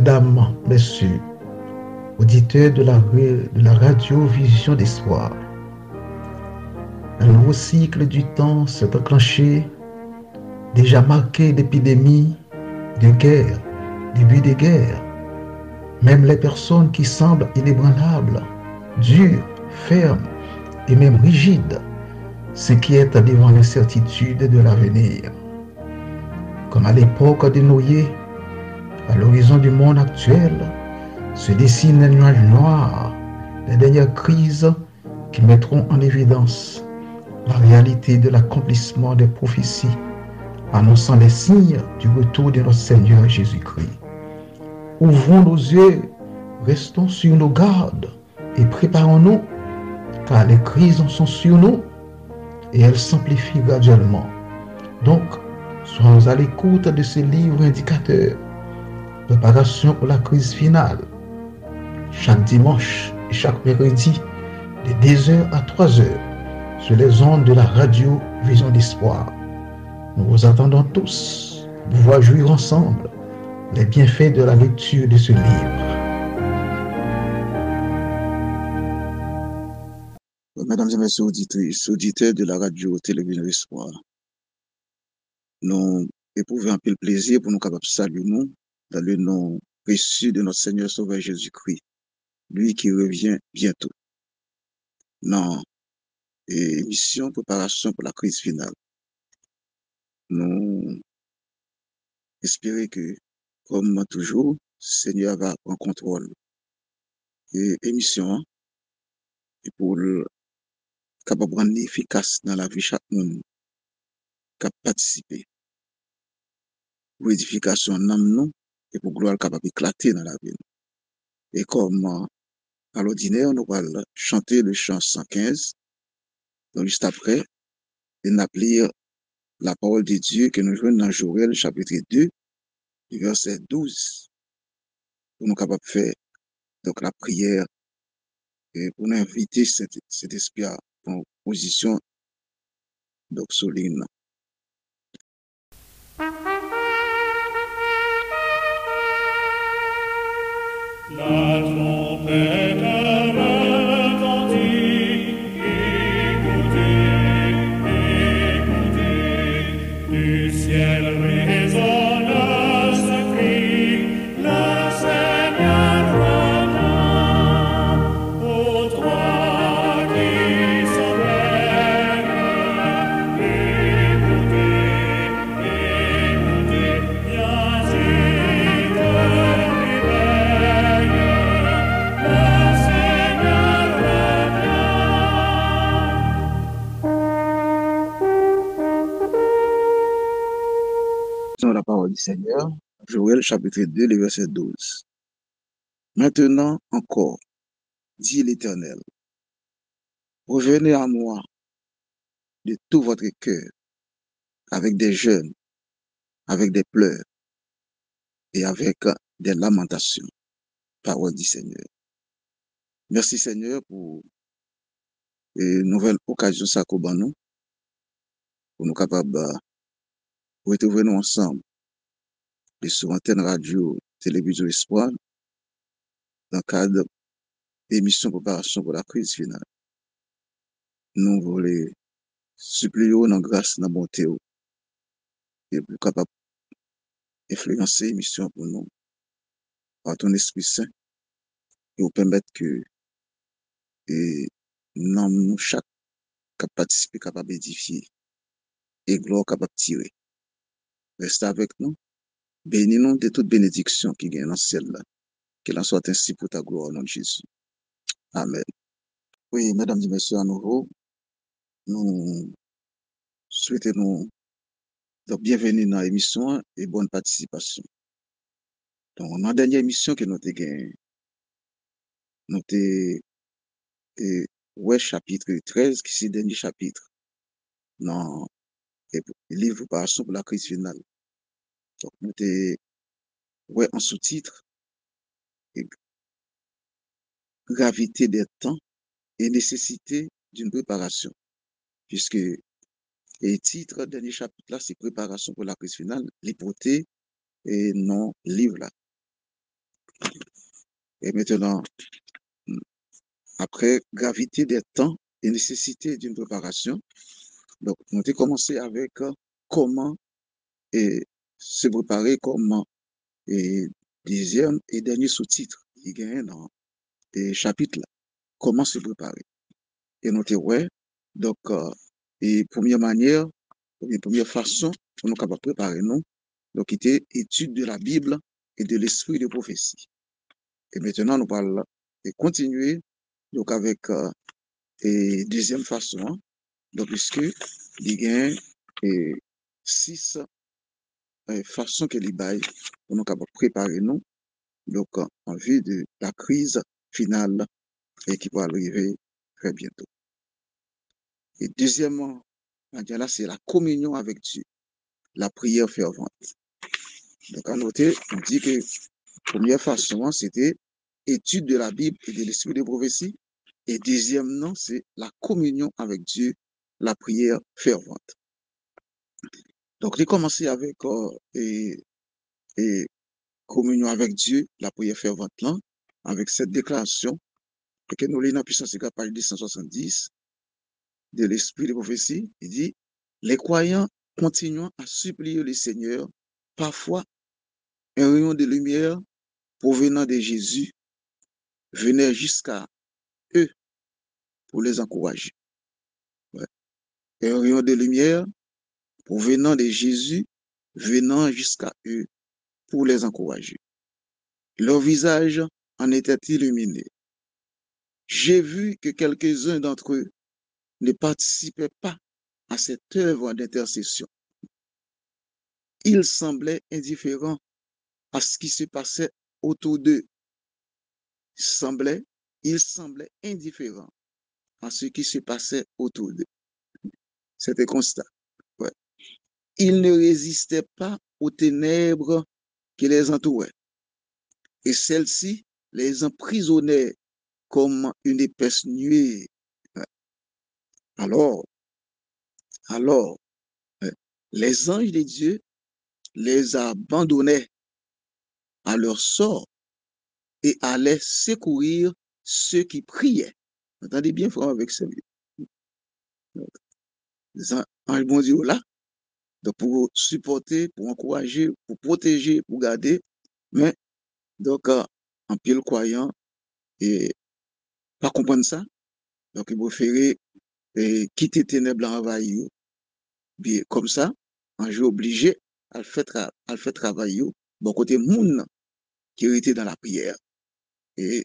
Mesdames, Messieurs, auditeurs de la radio Vision d'Espoir, un nouveau cycle du temps s'est enclenché, déjà marqué d'épidémies, de guerres, début des guerres. Même les personnes qui semblent inébranlables, dures, fermes et même rigides, s'inquiètent devant l'incertitude de l'avenir. Comme à l'époque de Noé, à l'horizon du monde actuel, se dessinent les nuages noirs, les dernières crises qui mettront en évidence la réalité de l'accomplissement des prophéties, annonçant les signes du retour de notre Seigneur Jésus-Christ. Ouvrons nos yeux, restons sur nos gardes et préparons-nous, car les crises sont sur nous et elles s'amplifient graduellement. Donc, soyons à l'écoute de ce livre indicateur, préparation pour la crise finale, chaque dimanche et chaque mercredi, de 2h à 3h, sur les ondes de la radio Vision d'Espoir. Nous vous attendons tous pour pouvoir jouir ensemble les bienfaits de la lecture de ce livre. Mesdames et messieurs auditeurs de la radio Télévision Espoir, nous éprouvons un peu le plaisir pour nous capables de saluer nous dans le nom précieux de notre Seigneur Sauveur Jésus-Christ, lui qui revient bientôt. Non, émission préparation pour la crise finale. Nous espérons que, comme toujours, le Seigneur va prendre contrôle de l'émission et pour le capable de rendre efficace dans la vie de chaque monde qui a participé pour l'édification de nous et pour gloire capable d'éclater dans la vie. Et comme à l'ordinaire, nous allons chanter le chant 115. Donc, juste après, nous allons lire la parole de Dieu que nous jouons dans Joël, chapitre 2, du verset 12, pour nous capables de faire donc, la prière et pour nous inviter cet esprit à en position donc, solide. La trompette retentit, écoutez, écoutez, du ciel résonne ce cri, le Seigneur revient, ô toi qui sommeilles, écoutez, écoutez, viens et te réveille. La parole du Seigneur, Joël chapitre 2, le verset 12. Maintenant encore, dit l'Éternel, revenez à moi de tout votre cœur, avec des jeûnes, avec des pleurs et avec des lamentations. Parole du Seigneur. Merci Seigneur pour une nouvelle occasion pour nous capables de retrouver nous ensemble et sur antenne radio, télévision Espoir, dans le cadre d'émission préparation pour la crise finale. Nous voulons supplier dans grâce, dans bonté, et pour capable influencer l'émission pour nous par ton Esprit Saint et vous permettre que nous, chaque qui participe, capable d'édifier et gloire capable de tirer. Reste avec nous. Bénis-nous de toute bénédiction qui gagne dans le ciel là. Qu'il en soit ainsi pour ta gloire au nom de Jésus. Amen. Oui, mesdames et messieurs, à nouveau, nous souhaitons nous donc bienvenue dans l'émission et bonne participation. Donc, dans la dernière émission que nous avons gagnée, nous avons ouais, chapitre 13, qui est le dernier chapitre dans le livre préparation pour la crise finale. Donc, nous avons ouais, en sous-titre, gravité des temps et nécessité d'une préparation, puisque le titre dernier chapitre là, c'est préparation pour la crise finale, l'hypothèse et non livre là. Et maintenant, après gravité des temps et nécessité d'une préparation, donc on a commencé avec comment et se préparer, comment et deuxième et dernier sous-titre qui gagne dans les chapitres là, comment se préparer. Et nous ouais, donc et première manière, première façon pour nous capables de préparer nous, donc qui était étude de la Bible et de l'esprit de prophétie. Et maintenant nous parlons et continuer donc avec et deuxième façon, donc puisque il y a et 6 façons que les bails pour nous capables de préparer nous donc en vue de la crise finale et qui va arriver très bientôt. Et deuxièmement, là, c'est la communion avec Dieu, la prière fervente. Donc, à noter, on dit que première façon, c'était étude de la Bible et de l'esprit de prophétie. Et deuxièmement, c'est la communion avec Dieu, la prière fervente. Donc, j'ai commencé avec et communion avec Dieu, la prière fervente, là, avec cette déclaration que nous lisons dans Puissance égale page 270 de l'esprit de prophétie. Il dit, les croyants continuant à supplier le Seigneur, parfois un rayon de lumière provenant de Jésus venait jusqu'à eux pour les encourager. Ouais. Un rayon de lumière provenant de Jésus venant jusqu'à eux pour les encourager. Leur visage en était illuminé. J'ai vu que quelques-uns d'entre eux ne participaient pas à cette œuvre d'intercession. Ils semblaient indifférents à ce qui se passait autour d'eux. Ils semblaient indifférents à ce qui se passait autour d'eux. C'était constat. Ouais. Ils ne résistaient pas aux ténèbres qui les entouraient. Et celles-ci les emprisonnaient comme une épaisse nuée. Ouais. Alors, les anges de Dieu les abandonnaient à leur sort et allaient secourir ceux qui priaient. Entendez bien, frère, avec sérieux. Les anges bon Dieu là, donc pour supporter, pour encourager, pour protéger, pour garder, mais donc en pile croyant et pas comprendre ça, donc il préférait quitter ténèbres envahir, bien comme ça, en jeu obligé à faire travail bon côté moun qui était dans la prière et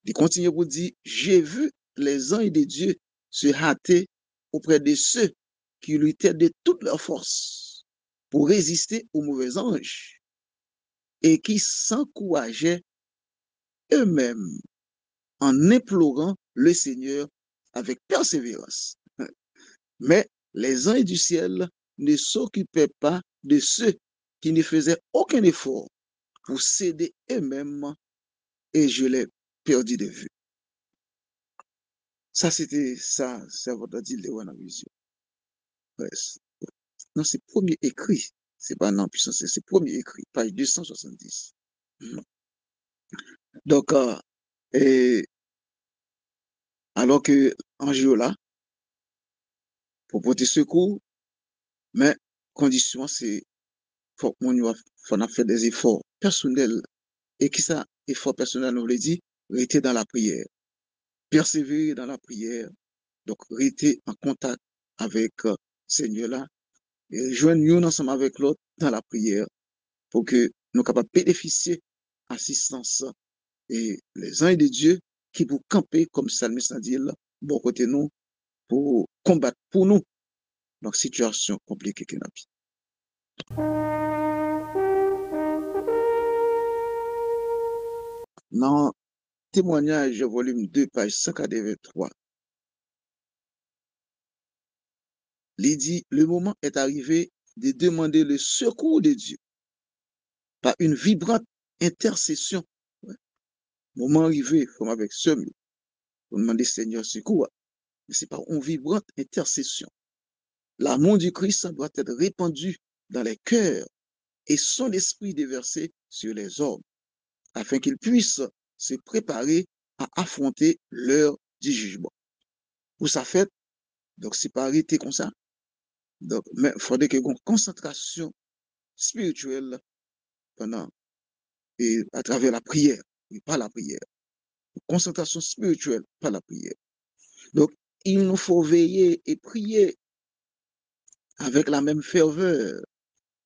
il continue pour dire j'ai vu les anges de Dieu se hâter auprès de ceux qui luttaient de toute leur force pour résister aux mauvais anges et qui s'encourageaient eux-mêmes en implorant le Seigneur avec persévérance. Mais les anges du ciel ne s'occupaient pas de ceux qui ne faisaient aucun effort pour s'aider eux-mêmes et je l'ai perdu de vue. Ça, c'était ça, c'est votre dit Léon en vision. Non, c'est premier écrit. C'est pas non puissance, c'est premier écrit, page 270. Donc, et alors que Angio là, pour porter secours, mais condition, c'est faut qu'on a fait des efforts personnels. Et qui ça, effort personnel, on veut dire, rester dans la prière, persévérer dans la prière, donc rester en contact avec Seigneur là, et joindre nous ensemble avec l'autre dans la prière pour que nous capables de bénéficier assistance et les anges de Dieu qui pour camper comme psalmiste a dit là, bon côté nous pour combattre pour nous donc situation compliquée que nous avons. Dans témoignage volume 2 page 183, il dit le moment est arrivé de demander le secours de Dieu par une vibrante intercession. Ouais. Moment arrivé, comme avec ce mieux, pour demander Seigneur secours, mais c'est par une vibrante intercession. L'amour du Christ doit être répandu dans les cœurs et son esprit déversé sur les hommes, afin qu'ils puissent se préparer à affronter l'heure du jugement. Pour ça fait, donc c'est pas arrêté comme ça. Donc, mais il faudrait qu'il y ait une concentration spirituelle pendant et à travers la prière, et pas la prière. Concentration spirituelle, pas la prière. Donc, il nous faut veiller et prier avec la même ferveur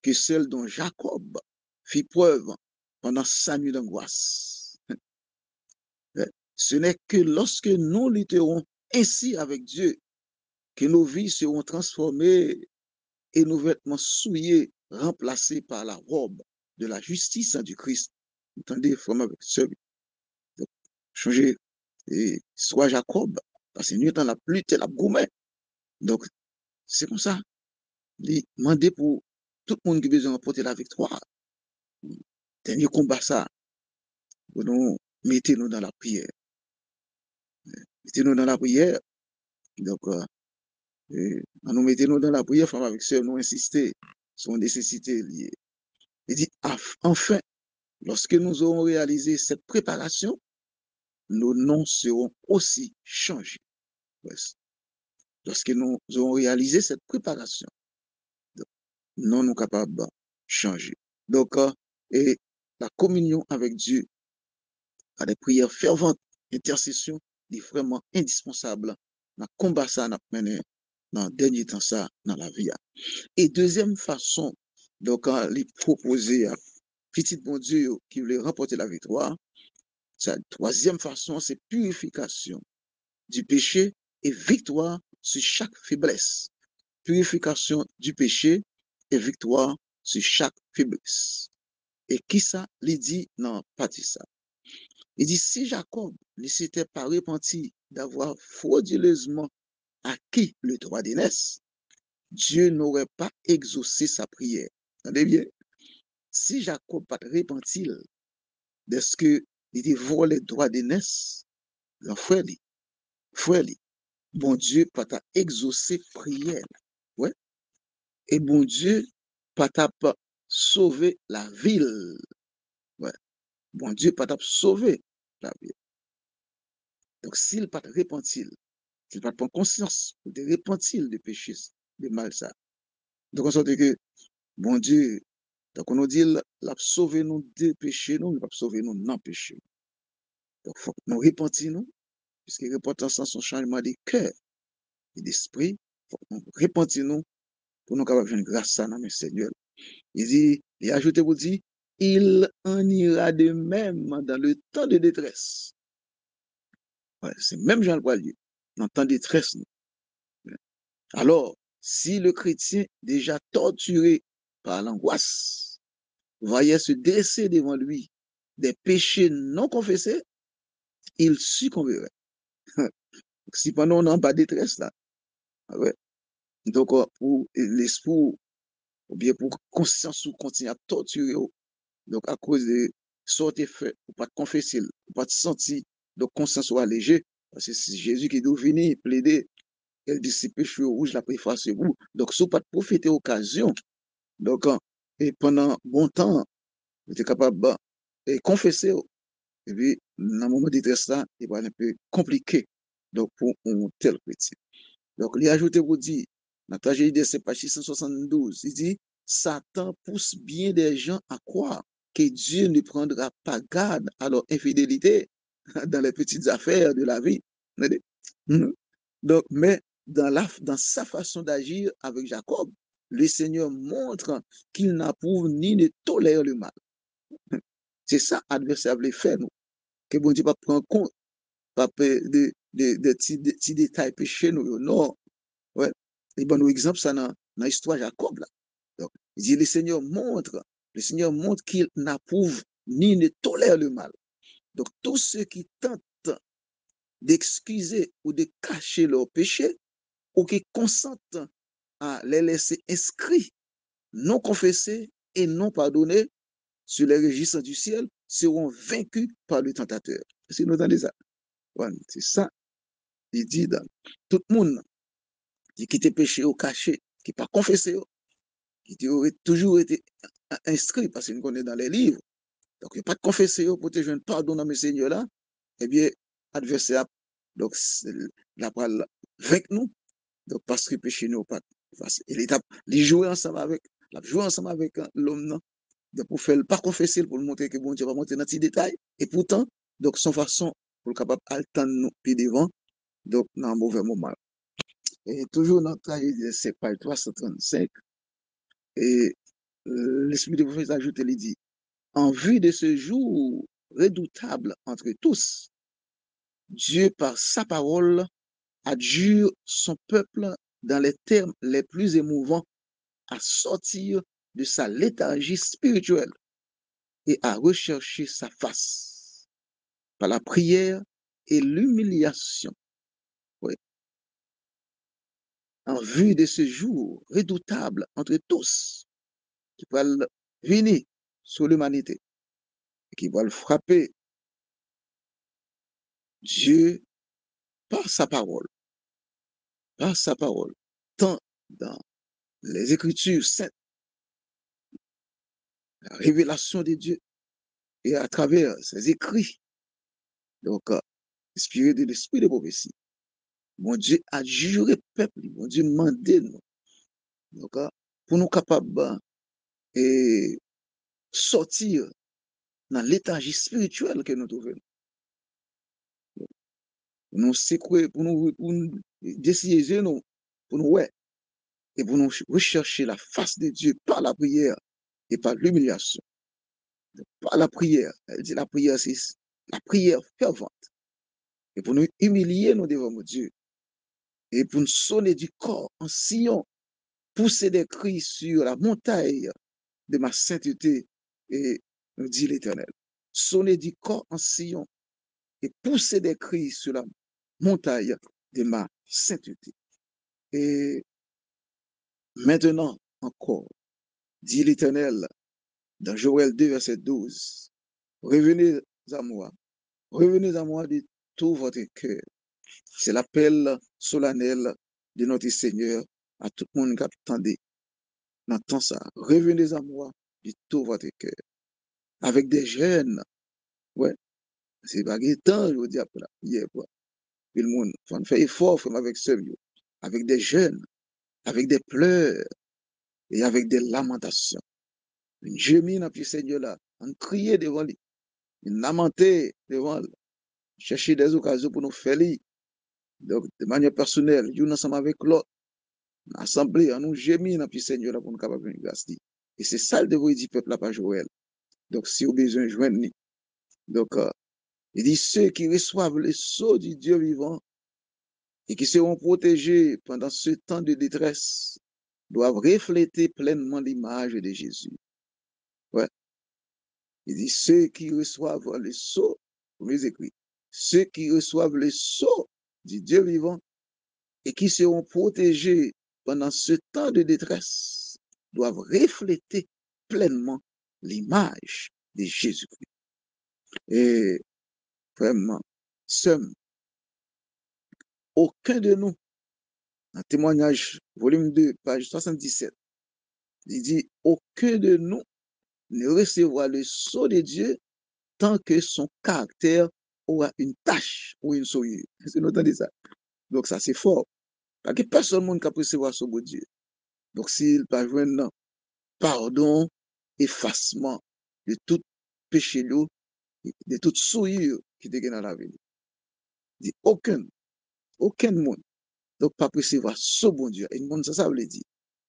que celle dont Jacob fit preuve pendant 5 nuits d'angoisse. Ce n'est que lorsque nous lutterons ainsi avec Dieu que nos vies seront transformées et nos vêtements souillés remplacés par la robe de la justice du Christ. Vous entendez, frère avec sœur, changer, et soit Jacob, parce que nous dans la pluie, la gourmet. Donc, c'est comme ça. Il demandé pour tout le monde qui a besoin de porter la victoire. Dernier combat ça, nous mettez-nous dans la prière. Mettez-nous dans la prière. Donc, nous mettez-nous dans la prière, frère avec sœur, nous insister sur une nécessité liée. Il dit, enfin, lorsque nous aurons réalisé cette préparation, nos noms seront aussi changés. Lorsque nous aurons réalisé cette préparation, nous sommes capables de changer. Donc, et la communion avec Dieu, à des prières ferventes, intercession, est vraiment indispensable dans le combat ça, dans le dernier temps ça, dans la vie. Et deuxième façon, donc, les proposer à petit bon Dieu qui voulait remporter la victoire, la troisième façon, c'est purification du péché et victoire sur chaque faiblesse. Purification du péché et victoire sur chaque faiblesse. Et qui ça, il dit, non, pas dit ça. Il dit, si Jacob ne s'était pas repenti d'avoir frauduleusement acquis le droit d'aînesse, Dieu n'aurait pas exaucé sa prière. Entendez bien? Si Jacob n'a pas repenti de ce qu'il était volé le droit d'aînesse, le frère, bon Dieu pas t'a exaucé prière. Ouais. Et bon Dieu pas t'a sauvé la ville. Ouais. Bon Dieu pas t'a sauvé la ville. Donc s'il pas repenti, s'il pas prend conscience de repentir de péché, de mal ça. Donc on sorte que bon Dieu, donc on nous dit l'a sauvé nous de péché, nous, il va sauver nous non péché. Donc faut nous repentir nous, puisque repentance c'est un changement de cœur et d'esprit, faut nous repentir nous pour nous capables de faire grâce à notre Seigneur. Il dit, il a ajouté pour dire, il en ira de même dans le temps de détresse. Ouais, c'est même Jean le Dieu, dans le temps de détresse. Alors, si le chrétien déjà torturé par l'angoisse voyait se dresser devant lui des péchés non confessés, il succomberait. Si pendant on n'a pas de détresse là, ouais. Donc pour l'esprit ou bien pour conscience ou continuer à torturer, donc à cause de sortir fait, ou pas de confesser, ou pas de sentir, donc conscience ou allégé, parce que c'est Jésus qui doit venir plaider, elle dit c'est péché rouge la préface vous. Donc si vous pas de profiter occasion, donc et pendant bon temps, vous êtes capable de confesser, et puis dans le moment de détresse là, il va être un peu compliqué, donc pour un tel chrétien. Donc, il a ajouté pour dire, dans la tragédie de ce page 672, il dit, Satan pousse bien des gens à croire que Dieu ne prendra pas garde à leur infidélité dans les petites affaires de la vie. Donc, mais dans sa façon d'agir avec Jacob, le Seigneur montre qu'il n'approuve ni ne tolère le mal. C'est ça, adversaire voulait faire, nous. Que bon Dieu ne prend compte pas de petits détails péchés, nous. Non. Ouais. Et bon, exemple, ça dans l'histoire de Jacob, là. Donc, il dit, le Seigneur montre qu'il n'approuve ni ne tolère le mal. Donc, tous ceux qui tentent d'excuser ou de cacher leurs péchés, ou qui consentent à les laisser inscrits, non confessés et non pardonnés sur les registres du ciel, seront vaincus par le tentateur. Est-ce que vous entendez ça? Ouais, c'est ça. Il dit, dans tout le monde qui quitte péché au caché, qui n'a pas confessé, qui aurait toujours été inscrit, parce qu'on connaît dans les livres, Donc, il n'y a pas de confesser pour te joindre pardon dans mes seigneurs là, eh bien, adversaire, donc, la parole avec nous, donc, parce que péché nous pas facile. Et l'étape, les jouer ensemble avec, la jouer ensemble avec l'homme, non, donc, pour faire pas confesser, pour montrer que bon Dieu va monter dans ces détails, et pourtant, donc, son façon, pour le capable d'attendre nous, puis devant, donc, dans un mauvais moment. Et toujours dans le travail de ces pages 335, et l'Esprit de prophète ajoute, il dit, en vue de ce jour redoutable entre tous, Dieu, par sa parole, adjure son peuple dans les termes les plus émouvants à sortir de sa léthargie spirituelle et à rechercher sa face par la prière et l'humiliation. Oui. En vue de ce jour redoutable entre tous, qui va venir sur l'humanité, qui va le frapper, Dieu, par sa parole, tant dans les Écritures saintes, la révélation de Dieu, et à travers ses écrits, donc, inspiré de l'esprit de prophétie, mon Dieu a juré peuple, mon Dieu demandé nous, donc, pour nous capables et sortir dans l'étagère spirituelle que nous trouvons. Pour nous sécouer, pour nous décider, nous, pour nous, ouais, et pour nous rechercher la face de Dieu par la prière et par l'humiliation. Par la prière, elle dit la prière, c'est la prière fervente. Et pour nous humilier, nous devant Dieu. Et pour nous sonner du corps en sillon, pousser des cris sur la montagne de ma sainteté, et nous dit l'Éternel. Sonner du corps en sillon et pousser des cris sur la montagne de ma sainteté. Et maintenant encore, dit l'Éternel dans Joël 2, verset 12, revenez à moi de tout votre cœur. C'est l'appel solennel de notre Seigneur à tout le monde qui attendait. N'entend ça. Revenez à moi de tout votre cœur. Avec des jeunes. Ouais. C'est pas temps, je vous dis après la prière. Puis le monde, faut faire effort, faut avec sérieux. Avec des jeunes, avec des pleurs et avec des lamentations. Une gémine dans le Seigneur là. On criait devant lui. Une lamentait devant lui. Chercher des occasions pour nous faire lui. Donc, de manière personnelle, nous ensemble avec l'autre. Assemblée, on nous gémit dans le Seigneur là pour nous capables de grâce. Et c'est ça le devoir du peuple là par Joël. Donc, si vous avez besoin de joindre, donc, il dit ceux qui reçoivent le sceau du Dieu vivant et qui seront protégés pendant ce temps de détresse doivent refléter pleinement l'image de Jésus. Ouais. Il dit ceux qui reçoivent le sceau, vous mes écrits, ceux qui reçoivent le sceau du Dieu vivant et qui seront protégés pendant ce temps de détresse doivent refléter pleinement l'image de Jésus-Christ. Et vraiment, aucun de nous, dans témoignage, volume 2, page 77, il dit, aucun de nous ne recevra le sceau de Dieu tant que son caractère aura une tache ou une souillure. C'est nous entendez ça. Donc ça, c'est fort. Parce que personne ne peut recevoir ce beau Dieu. Donc s'il peut joindre pardon, effacement de tout péché, de toute souillure qui est dans la vie. Il dit, aucun monde. Donc, pas recevoir ce bon Dieu. Et le monde, ça veut dire.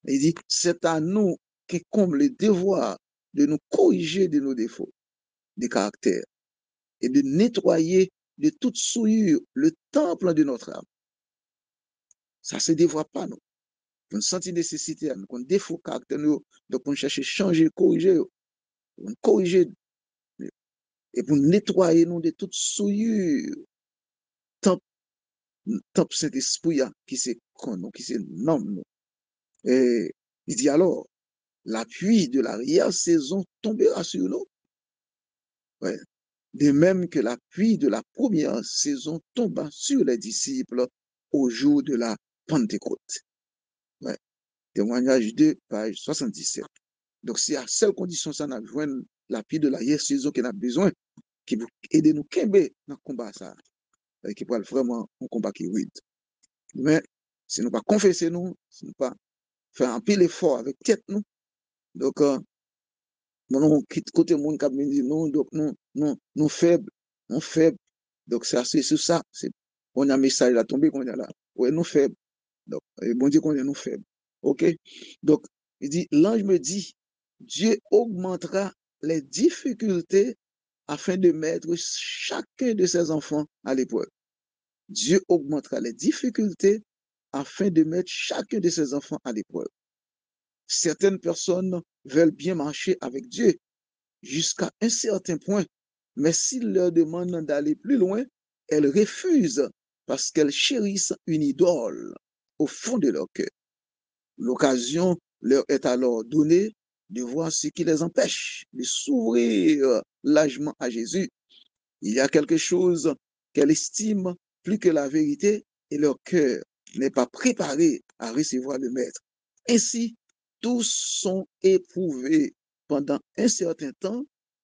Il dit, c'est à nous qui comble le devoir de nous corriger de nos défauts, de caractère, et de nettoyer de toute souillure le temple de notre âme. Ça ne se dévoile pas, nous. Pour nous sentir nécessité, nous, qu'on défaut caractère, nous, donc on cherche à changer, corriger, et pour nettoyer nous de toute souillure, temple Saint-Esprit qui se connaît, qui se nomme. Et il dit alors, la pluie de l'arrière-saison tombera sur nous. Ouais. De même que la pluie de la première saison tomba sur les disciples au jour de la Pentecôte. Ouais. Témoignage 2, page 77. Donc, c'est à seule condition ça n'a joint l'appui de la saison qu'on a besoin, qui peut aider nous kembe dans le combat ça, qui peut vraiment un combat qui est rude. Mais si nous pas confesser nous, si nous pas faire un pile effort avec tête nous, donc nous quitte côté monde qui me dit non, donc nous faibles, nous faibles. Donc c'est assez sur ça, c'est on a un message là tombé qu'on a là. Ouais, nous faibles. Donc bon Dieu qu'on est nous faibles. OK? Donc il dit l'ange me dit Dieu augmentera les difficultés afin de mettre chacun de ses enfants à l'épreuve. Dieu augmentera les difficultés afin de mettre chacun de ses enfants à l'épreuve. Certaines personnes veulent bien marcher avec Dieu jusqu'à un certain point, mais s'il leur demande d'aller plus loin, elles refusent parce qu'elles chérissent une idole au fond de leur cœur. L'occasion leur est alors donnée de voir ce qui les empêche de s'ouvrir largement à Jésus. Il y a quelque chose qu'elles estiment plus que la vérité et leur cœur n'est pas préparé à recevoir le Maître. Ainsi, tous sont éprouvés pendant un certain temps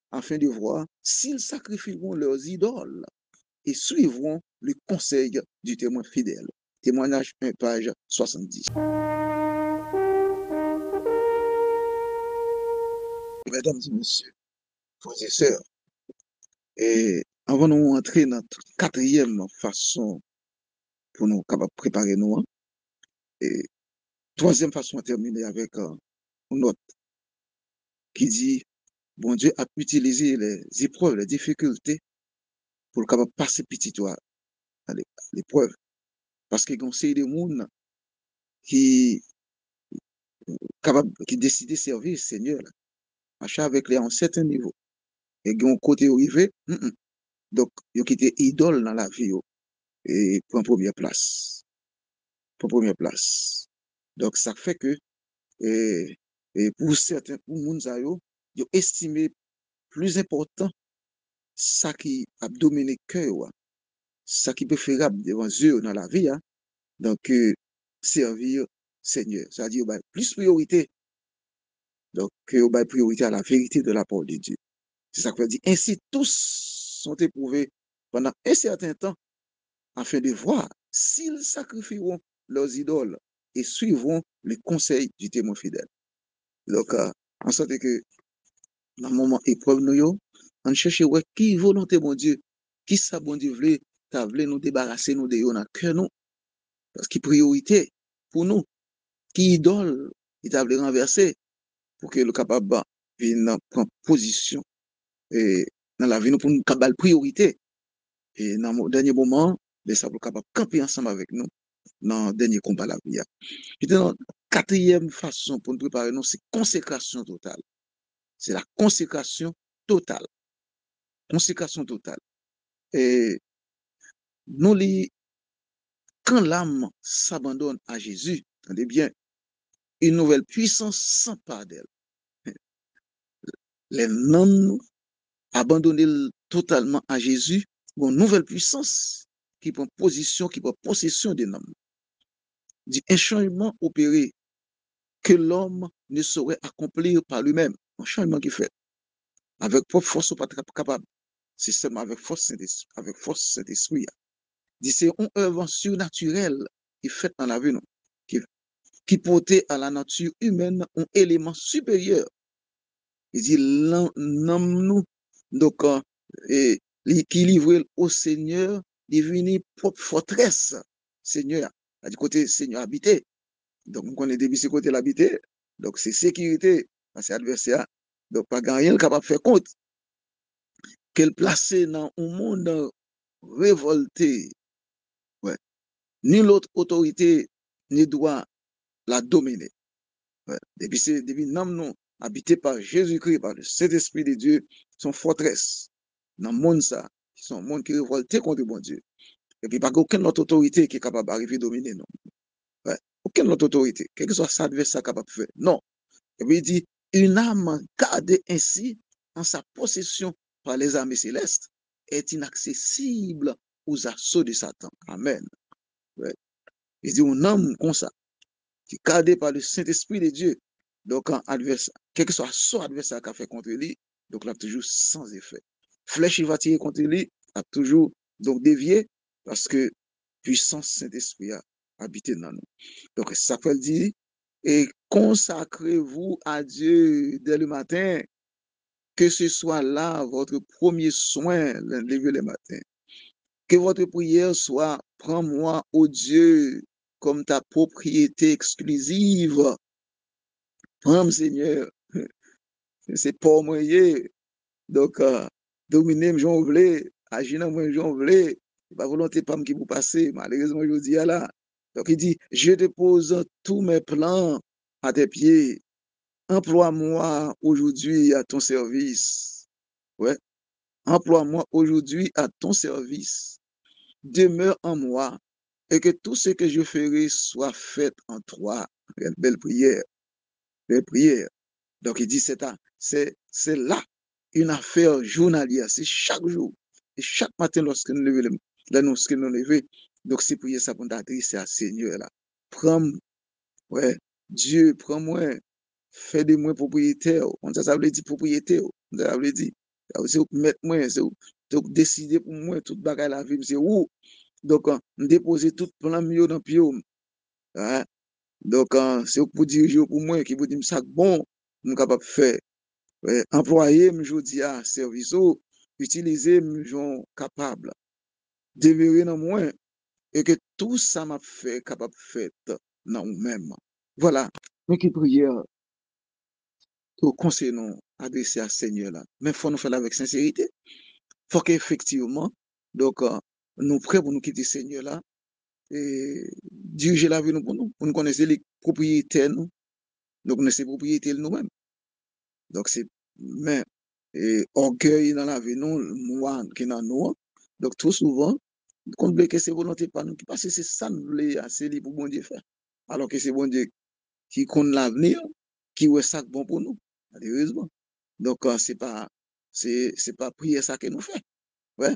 afin de voir s'ils sacrifieront leurs idoles et suivront le conseil du témoin fidèle. Témoignage 1, page 70. Mesdames et messieurs, frères et sœurs, et avant de nous entrer dans notre quatrième façon pour nous capables préparer nous, et troisième façon à terminer avec une note qui dit, bon Dieu a utilisé les épreuves, les difficultés pour capable passer petit toi à l'épreuve. Parce qu'il y a un série de monde qui décide de servir le Seigneur, marcher avec lui à un certain niveau. Et il y a un côté arrivé, donc il y a été idole dans la vie et prend première place. Pour première place. Donc ça fait que et pour certains, pour monde ça yo, ils estimé plus important ça qui a dominé cœur, ça qui est préférable devant Dieu dans la vie, donc servir Seigneur. C'est-à-dire plus priorité. Donc priorité à la vérité de la parole de Dieu. C'est ça que veut dire. Ainsi tous sont éprouvés pendant un certain temps afin de voir s'ils sacrifieront leurs idoles et suivront les conseils du témoin fidèle. Donc, en sorte que dans le moment épreuve, on cherche qui volonté, mon Dieu, qui ça, bon Dieu, voulait nous débarrasser, nous de dans le cœur, nous, parce qu'il priorité pour nous, qui idole, il t'a voulu renverser pour que le capable vienne prendre position et dans la vie, nous pour nous capable priorité. Et dans le dernier moment, les sables capables de camper ensemble avec nous dans le dernier combat de la vie. Et dans la quatrième façon pour nous préparer, c'est consécration totale. C'est la consécration totale. Consécration totale. Et nous, quand l'âme s'abandonne à Jésus, entendez bien, une nouvelle puissance s'empare d'elle. Les non abandonnés totalement à Jésus, une nouvelle puissance qui prend position, qui prend possession des hommes. Dit un changement opéré que l'homme ne saurait accomplir par lui-même. Un changement qui fait. Avec propre force, pas capable. C'est seulement avec force Saint-Esprit. Dit c'est une œuvre surnaturelle qui fait dans la vie, qui portait à la nature humaine un élément supérieur. Il dit l'homme nous, donc, qui livre au Seigneur, devenu propre forteresse, Seigneur, du côté Seigneur habité. Donc, on connaît depuis ce côté l'habité, donc c'est sécurité, c'est adversaire, donc pas rien capable de faire compte. Qu'elle placée dans un monde révolté, ouais. Nulle autre autorité ne doit la dominer. Ouais. Depuis nous habité par Jésus-Christ, par le Saint-Esprit de Dieu, son forteresse. Dans le monde, ça, c'est un monde qui est révolté contre bon Dieu. Et puis, pas aucune autre autorité qui est capable d'arriver à dominer, non. Ouais. Aucune autre autorité, quel que soit sa adversaire capable de faire. Non. Et puis, il dit, une âme gardée ainsi en sa possession par les armées célestes est inaccessible aux assauts de Satan. Amen. Ouais. Il dit, un homme comme ça, qui est gardé par le Saint-Esprit de Dieu, donc, adversaire, quel que soit son adversaire qui a fait contre lui, donc là, toujours sans effet. Flèche, il va tirer contre lui, a toujours donc dévié, parce que puissance Saint-Esprit a habité dans nous. Donc, ça peut dire, et consacrez-vous à Dieu dès le matin, que ce soit là votre premier soin, lever le matin. Que votre prière soit, prends-moi, ô Dieu, comme ta propriété exclusive. Prends, Seigneur, c'est pas moi. Donc, dominer, j'en voulais, agir dans moi, j'en voulais. Pas volonté pas qui vous passer, malheureusement, je dis là. Donc, il dit, je dépose tous mes plans à tes pieds. Emploie-moi aujourd'hui à ton service. Ouais. Emploie-moi aujourd'hui à ton service. Demeure en moi et que tout ce que je ferai soit fait en toi. Une belle prière. Belle prière. Donc, il dit, c'est là une affaire journalière. C'est chaque jour. Et chaque matin, lorsque nous levons, lorsque nous levons, donc c'est prier ça pour nous adresser à Seigneur là. Prends, ouais, Dieu, prends-moi, fais de moi propriétaire. On ça veut dire propriétaire. Ça veut dire, c'est mettre moi, c'est décider pour moi, toute bagaille la vie, c'est où. Donc, déposer tout plan mieux dans le pied. Hein? Donc, c'est pour diriger pour moi, qui vous dit ça bon, je suis capable de faire. Ouais, employer, je dis à service, utiliser, je suis capable. Demeurer dans moi, et que tout ça m'a fait capable de faire dans nous-mêmes. Voilà. Mais qui prière, au conseil nous adressé à Seigneur là. Mais il faut nous faire avec sincérité. Il faut qu'effectivement, donc, nous prêts pour nous quitter Seigneur là, et diriger la vie nous pour nous connaître les propriétaires nous. Donc, nous sommes propriétaires nous-mêmes. Donc, c'est, mais, et orgueil dans la vie nous, moi, qui dans nous. Donc, trop souvent, qu'on oublie que c'est volonté par nous, parce que c'est ça nous voulons assez libre pour bon Dieu faire. Alors que c'est bon Dieu qui compte l'avenir, qui est ça bon pour nous, malheureusement. Donc, c'est pas prier ça que nous fait. Ouais.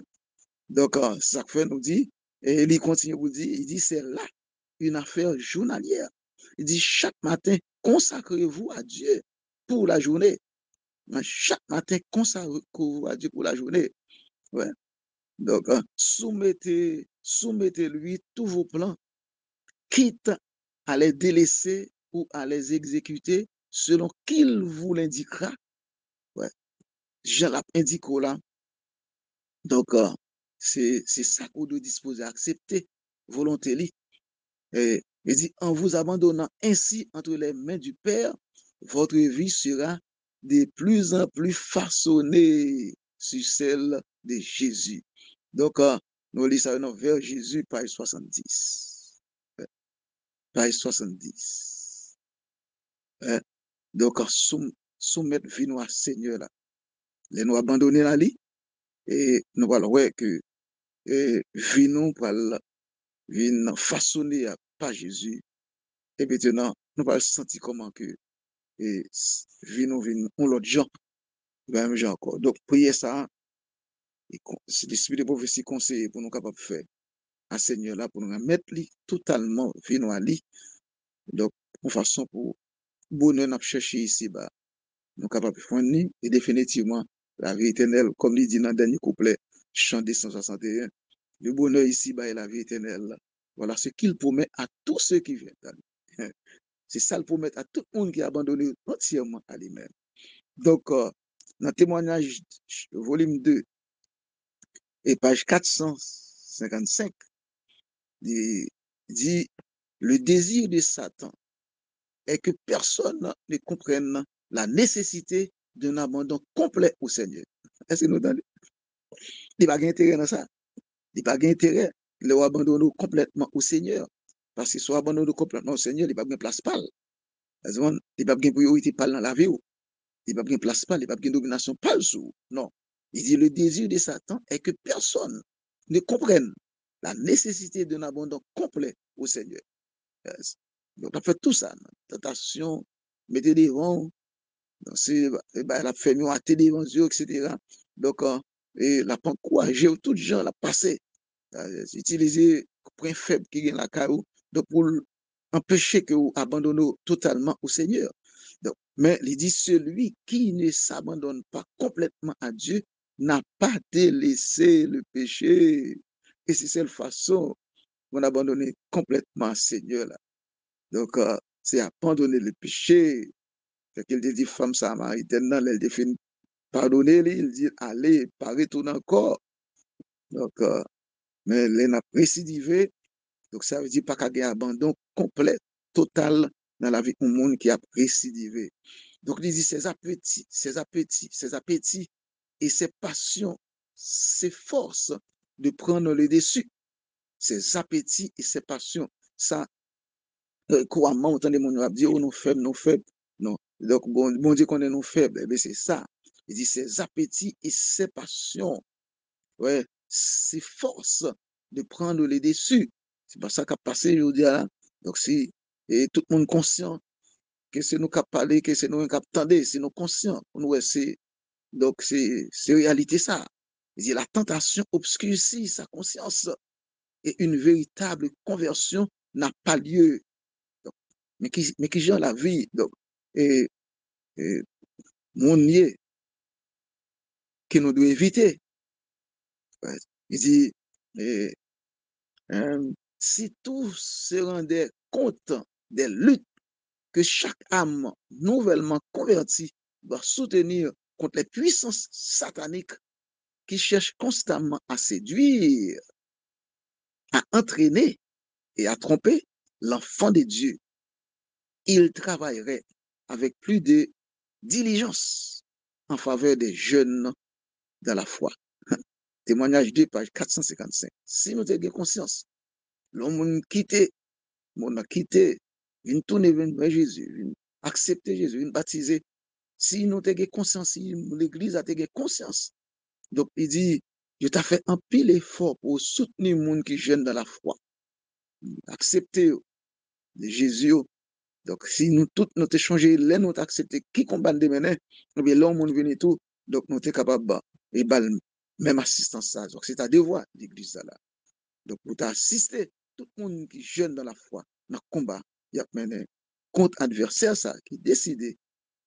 Donc, ça fait nous dit, et il continue pour dire, il dit, c'est là une affaire journalière. Il dit, chaque matin, consacrez-vous à Dieu pour la journée. Chaque matin, consacrez-vous à Dieu pour la journée. Ouais. Donc, soumettez-lui tous vos plans, quitte à les délaisser ou à les exécuter selon qu'il vous l'indiquera. Ouais. Je l'indique là. Donc, c'est ça qu'on doit disposer à accepter, volonté. Il dit, en vous abandonnant ainsi entre les mains du Père, votre vie sera de plus en plus façonnée sur celle de Jésus. Donc, nous lisons vers Jésus, page 70. Page 70. Donc, soumettre vie nous à Seigneur là. Les nous abandonner la vie et nous allons voir que vie nous vient façonner par Jésus. Et maintenant, nous allons sentir comment que vie nous vient on l'autre gens, même gens encore. Donc, prier ça, c'est l'esprit de prophétie conseillé pour nous capables de faire à Seigneur là, pour nous mettre totalement vie nous à lui. Donc, en façon pour bonheur nous chercher ici, bah, nous capables de fournir et définitivement la vie éternelle, comme il dit dans le dernier couplet, chant 261. Le bonheur ici, bah, est la vie éternelle. Voilà ce qu'il promet à tous ceux qui viennent à lui. C'est ça le promet à tout le monde qui a abandonné entièrement à lui-même. Donc, dans le témoignage, volume 2, et page 455, il dit, le désir de Satan est que personne ne comprenne la nécessité d'un abandon complet au Seigneur. Est-ce que nous entendez? Il n'y a pas d'intérêt dans ça. Il n'y a pas d'intérêt de abandonner complètement au Seigneur. Parce que soit abandonné complètement au Seigneur, il n'y a pas de place pâle. Il n'y a pas de priorité pâle dans la vie. Il n'y a pas de place pâle, il n'y a pas de domination pâle sur. Non. Il dit le désir de Satan est que personne ne comprenne la nécessité d'un abandon complet au Seigneur. Yes. Donc, on a fait tout ça. Tentation, mettez des rangs, la famille a été devant Dieu, etc. Donc, et la pas encouragé tout les gens la passer, utiliser point faible qui est la caillou, donc pour empêcher que vous abandonnez totalement au Seigneur. Donc, mais il dit, celui qui ne s'abandonne pas complètement à Dieu n'a pas délaissé le péché. Et c'est cette façon qu'on abandonne complètement à Seigneur là. Donc, c'est abandonner le péché. Fait qu'il dit, femme samaritaine, elle dit, pardonner, il dit, allez, pas retourner encore. Donc, mais elle n'a récidivé. Donc, ça veut dire pas qu'il y a un abandon complet, total dans la vie du monde qui a récidivé. Donc, il dit ses appétits, ses appétits, ses appétits et ses passions, ses forces de prendre le dessus. Ses appétits et ses passions. Ça, couramment, on entend des gens dire, oh, nous faibles, nous faibles. Non. Donc, bon Dieu qu'on est nous faibles. Eh bien, c'est ça. Il dit ses appétits et ses passions. Ouais, ses forces de prendre le dessus. C'est pas ça qu'a passé, je vous dis là. Donc, si, et tout le monde conscient que c'est nous qui parlé, que c'est nous qui attendons, c'est nous conscients. Nous, c'est, donc, c'est réalité ça. Il dit la tentation obscurcit sa conscience et une véritable conversion n'a pas lieu. Donc, mais qui gère la vie. Donc, et, et mon nier que nous devons éviter. Ouais. Il dit, et, si tous se rendaient compte des luttes que chaque âme nouvellement convertie doit soutenir contre les puissances sataniques qui cherchent constamment à séduire, à entraîner et à tromper l'enfant de Dieu, il travaillerait avec plus de diligence en faveur des jeunes dans la foi. Témoignage 2, page 455. Si nous avons conscience, l'homme quitté, mon a quitté, vient tourner vers Jésus, vient accepter Jésus, vient baptiser. Si nous avons conscience, si l'Église a conscience, donc il dit, je t'ai fait un pile effort pour soutenir les gens qui jeune dans la foi. Accepter Jésus. Donc, si nous tous nous échanger, là nous accepter qui combat de mener, bien là on vient tout, donc nous sommes capables et même assistance ça. Donc c'est un devoir l'église là. Donc pour t'assister tout le monde qui jeune dans la foi, dans le combat, il y a mené contre adversaire ça qui décide.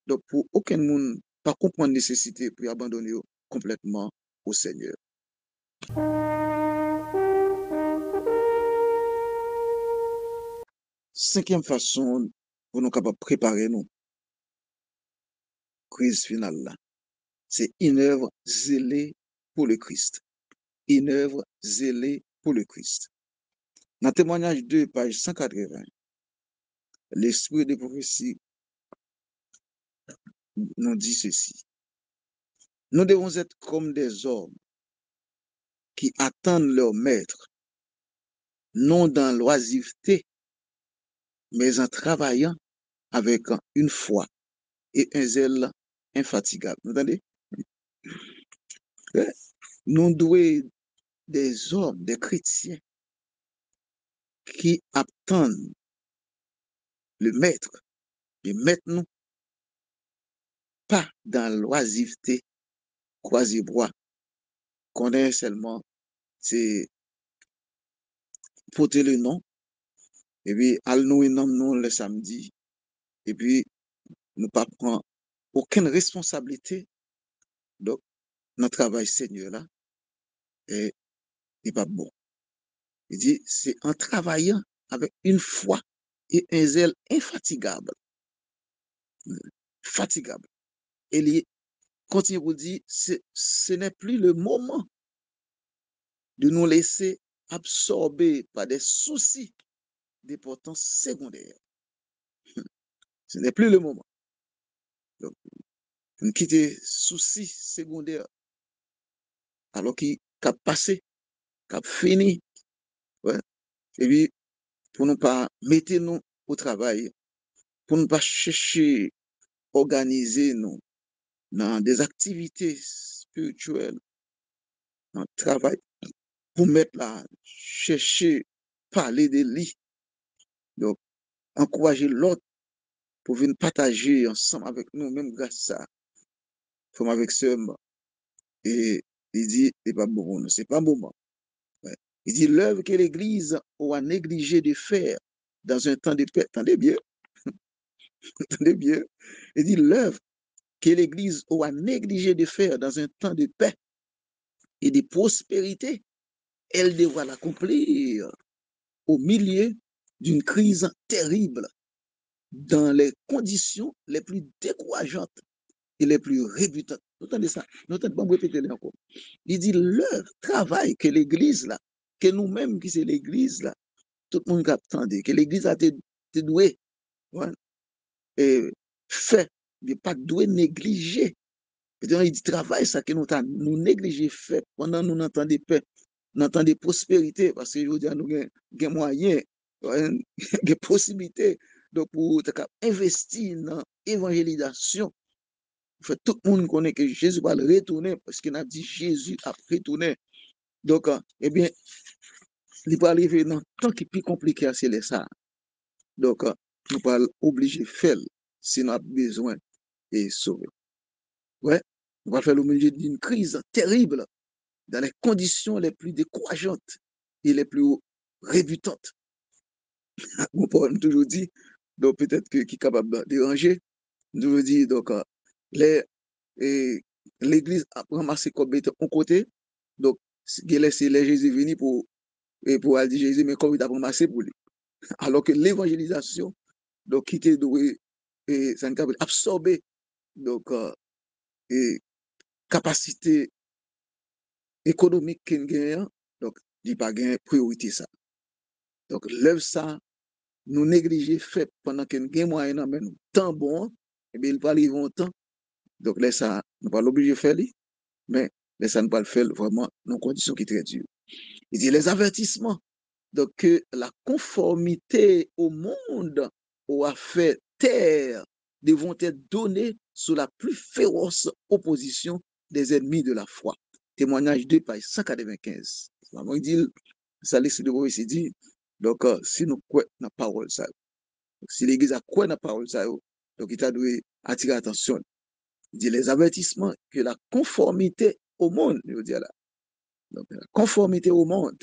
Donc pour aucun monde pas comprendre nécessité pour abandonner complètement au Seigneur. Cinquième façon pour nous capables préparer nous crise finale là. C'est une œuvre zélée pour le Christ. Une œuvre zélée pour le Christ. Dans témoignage 2, page 180, l'esprit de prophétie nous dit ceci. Nous devons être comme des hommes qui attendent leur maître, non dans l'oisiveté, mais en travaillant avec une foi et un zèle infatigable. Vous entendez? Nous devons des hommes, des chrétiens qui attendent le maître, et maintenant pas dans l'oisiveté, croisé-bois, qu'on est seulement, c'est porter le nom, et puis al nous et nom le samedi, et puis nous pas prendre aucune responsabilité, donc notre travail Seigneur là, et n'est pas bon. Il dit, c'est en travaillant avec une foi et un zèle infatigable, fatigable. Et il continue pour dire, ce n'est plus le moment de nous laisser absorber par des soucis d'importance secondaire. Ce n'est plus le moment. Donc, nous quitter soucis secondaires alors qu'il a passé, qu'il a fini. Ouais. Et puis, pour ne pas mettre nous au travail, pour ne pas chercher, organiser nous dans des activités spirituelles, dans le travail, pour mettre là, chercher, parler de lui. Donc, encourager l'autre pour venir partager ensemble avec nous, même grâce à ça, comme avec ce et il dit, c'est pas bon, c'est pas moment. Ouais. Il dit, l'œuvre que l'Église aura négligé de faire dans un temps de paix, attendez bien, Entendez bien? Il dit l'œuvre que l'Église aura négligé de faire dans un temps de paix et de prospérité, elle devra l'accomplir au milieu d'une crise terrible, dans les conditions les plus décourageantes et les plus rebutantes. Vous entendez ça? Vous entendez pas me répéter encore. Il dit l'œuvre, travail que l'Église là, que nous-mêmes qui c'est l'Église là, tout le monde qui attendait, que l'Église a été douée, ouais, et fait, mais pas doué négliger. Il dit travail ça que nous négligé fait pendant nous n'entendons pas, nous entendons prospérité, parce que je veux dire, nous avons moyens, ouais, des possibilités donc pour investir dans l'évangélisation. Fait, tout le monde connaît que Jésus va le retourner parce qu'il a dit Jésus a retourné. Donc, eh bien, il va arriver dans un temps qui est plus compliqué, c'est ça. Donc, nous pas obligé de faire si nous avons besoin de sauver. Ouais, on va faire le milieu d'une crise terrible dans les conditions les plus décourageantes et les plus rebutantes. Mon père nous toujours dit, donc peut-être qui est capable de déranger, nous toujours dit, donc, l'église a ramassé comme bête en côté, donc, il a laissé les Jésus venir pour aller dire Jésus, mais comme il a ramassé pour lui. Alors que l'évangélisation, donc, qui était doué, et ça nous a absorbé, donc, et capacité économique qu'il gagne, donc, il n'y a pas de priorité ça. Donc, l'œuvre ça, nous négliger fait pendant qu'il y a moyen mais nous tant bon, et bien il va arriver un temps. Donc là, ça, nous pas l'obliger de faire, mais là, ça ne pas le faire vraiment dans conditions qui sont très dures. Il dit les avertissements, donc que la conformité au monde aura fait taire devront être donnés sous la plus féroce opposition des ennemis de la foi. Témoignage 2, page 195. Il dit, ça laisse de vous ici dit, donc si nous croyons dans la parole, ça, si l'Église a quoi dans la parole, ça, donc il a dû attirer l'attention. Il dit les avertissements que la conformité au monde, je veux dire là, donc la conformité au monde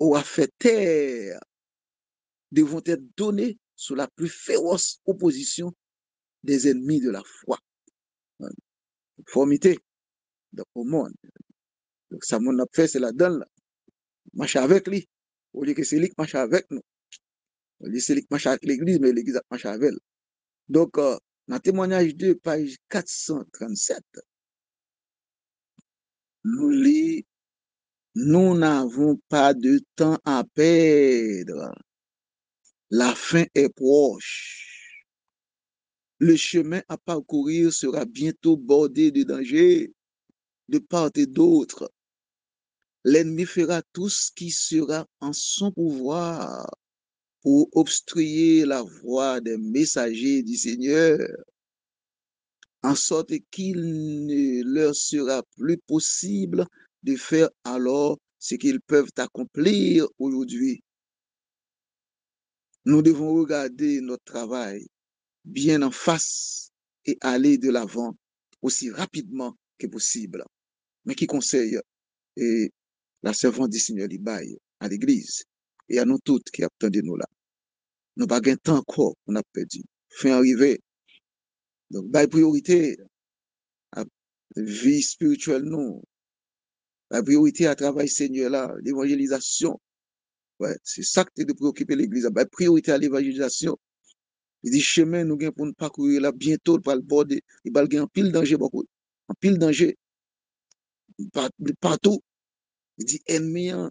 aura fait taire devront être donnés sous la plus féroce opposition des ennemis de la foi. Conformité donc, au monde. Donc ça, mon a fait, c'est la donne là. Marche avec lui. Au lieu que c'est lui qui marche avec nous. Au lieu que c'est lui qui marche avec l'Église, mais l'Église marche avec elle. Donc, dans témoignage 2, page 437, nous lisons, nous n'avons pas de temps à perdre. La fin est proche. Le chemin à parcourir sera bientôt bordé de dangers de part et d'autre. L'ennemi fera tout ce qui sera en son pouvoir pour obstruer la voie des messagers du Seigneur, en sorte qu'il ne leur sera plus possible de faire alors ce qu'ils peuvent accomplir aujourd'hui. Nous devons regarder notre travail bien en face et aller de l'avant aussi rapidement que possible. Mais qui conseille et la servante du Seigneur Libaye à l'église et à nous toutes qui attendons nous là. Nous n'avons pas de temps encore, on a perdu. Fin arrivé. Donc, la priorité à la vie spirituelle, non. La priorité à travail Seigneur là, l'évangélisation. Ouais, c'est ça que de préoccuper l'église. La priorité à l'évangélisation. Il dit, chemin, nous avons pour nous parcourir là, bientôt, par le bord, il va y avoir un pile danger, beaucoup. Un pile danger. Partout. Il dit, ennemi, a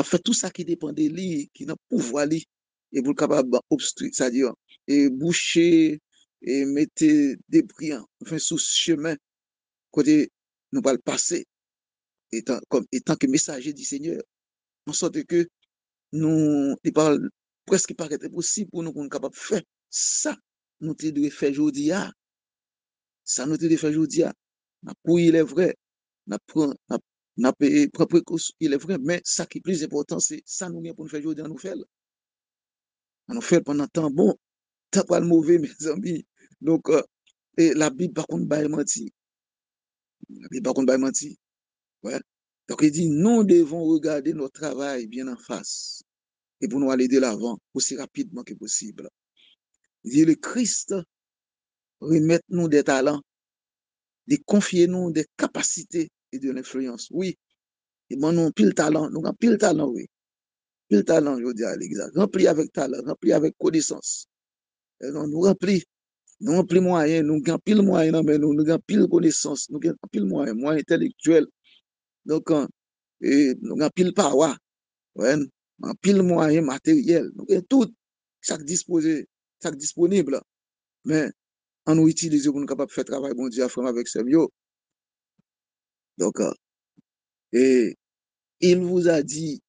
fait tout ça qui dépend de lui, qui n'a pouvoir lui, et pour capable d'obstruer, c'est-à-dire, et boucher, et mettre des brillants, enfin, sous ce chemin, côté, nous va le passer, étant que messager du Seigneur, en sorte que nous, il parle presque il paraît impossible pour nous qu'on est capable de faire ça, nous devons faire aujourd'hui, ça nous devons faire aujourd'hui, pour il est vrai, n'a prend précaution, il est vrai, mais ça qui est plus important, c'est ça nous pour nous faire aujourd'hui, nous faire. On fait pendant temps bon, temps pas le mauvais, mes amis. Donc, et la Bible, par contre, pas menti. La Bible, par contre, pas menti. Ouais. Donc, il dit, nous devons regarder notre travail bien en face et pour nous aller de l'avant aussi rapidement que possible. Il dit le Christ remet nous des talents, de confier nous des capacités et de l'influence. Oui, il m'a nous pile talent, nous avons pile talent, oui. Pile talent, je dis à l'église. Rempli avec talent, rempli avec connaissance. Et non, nous rempli moyen, nous avons pile moyen, mais nous avons pile connaissance, nous avons pile moyen, moyen intellectuel. Donc, nous avons pile power, ouais, pile moyen matériel. Nous avons tout, chaque disposé, chaque disponible. Mais, on nous utilise pour nous capables de faire travail, bon Dieu, frère, avec sérieux. Donc, et il vous a dit,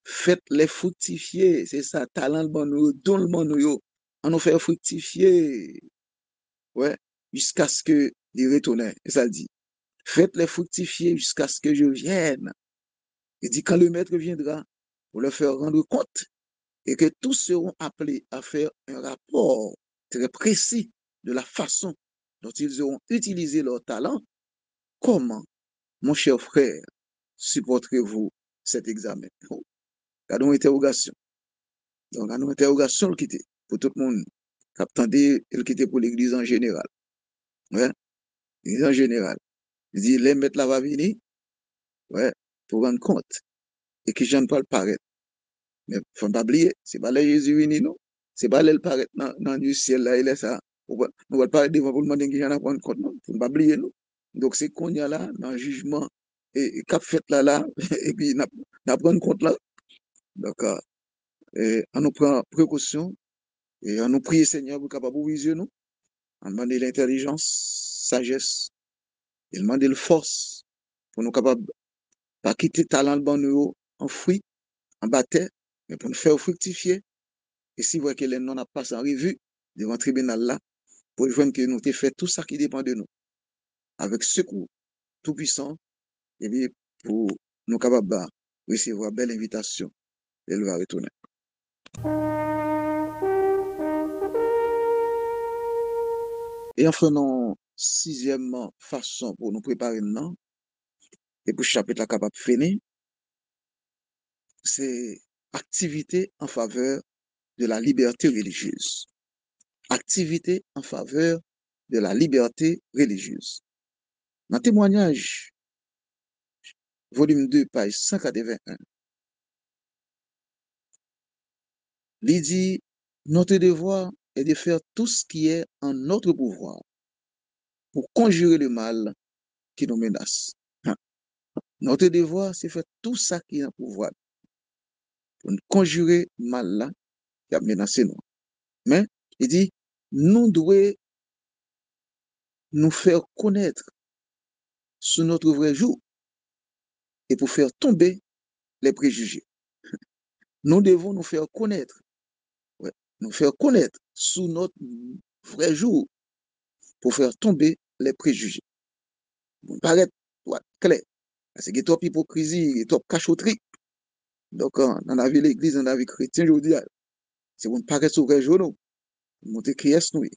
faites-les fructifier. C'est ça, talent le bon nous, don le bon nous, on nous fait fructifier. Ouais, jusqu'à ce que il retourne. Et ça dit, faites-les fructifier jusqu'à ce que je vienne. Il dit, quand le maître viendra, pour leur faire rendre compte et que tous seront appelés à faire un rapport très précis de la façon dont ils auront utilisé leur talent. Comment, mon cher frère, supporterez-vous cet examen? Regardons l'interrogation. Donc, regardons l'interrogation qui était pour tout le monde. Attendez, elle qui était pour l'Église en général. Ouais, l'Église en général. Il dit, les maîtres là va venir, ouais, pour rendre compte. Et que je ne parle pas paraître. Mais faut pas oublier, c'est pas là Jésus venu, non? C'est pas là le paraître dans du ciel là, il est ça. Nous ne va pas devant pour demander que j'en ai prendre compte, non? Faut pas oublier, non? Donc c'est qu'on y a là, dans le jugement, et cap fait là, et puis n'a prendre compte là. Donc, on nous prend précaution, et on nous prie Seigneur pour capable ouvrir nous, on demande l'intelligence, sagesse, il demande la force, pour nous capables pas quitter talent bon nous en fruit, en bataille, mais pour nous faire fructifier. Et si vous voyez que les non n'a pas en revue devant le tribunal là, pour voir que nous avons fait tout ça qui dépend de nous, avec secours tout puissant, et bien pour nous capables de recevoir belle invitation, elle va retourner. Et enfin, non, sixième façon pour nous préparer maintenant, et pour chapitre la capable finir, c'est activité en faveur de la liberté religieuse. Activité en faveur de la liberté religieuse. Dans témoignage, volume 2, page 181, il dit, notre devoir est de faire tout ce qui est en notre pouvoir pour conjurer le mal qui nous menace. Notre devoir, c'est faire tout ça qui est en pouvoir pour conjurer le mal là qui a menacé nous. Mais, il dit, nous devons nous faire connaître sous notre vrai jour et pour faire tomber les préjugés. Nous devons nous faire connaître, ouais, nous faire connaître sous notre vrai jour pour faire tomber les préjugés. Vous paraît clair. Parce qu'il y a trop d'hypocrisie, il y a trop de cachotterie. Donc, dans la vie de l'Église, dans la vie chrétienne, je vous dis, c'est pour ne pas rester au vrai jour, nous. Montrer qui est-ce nous.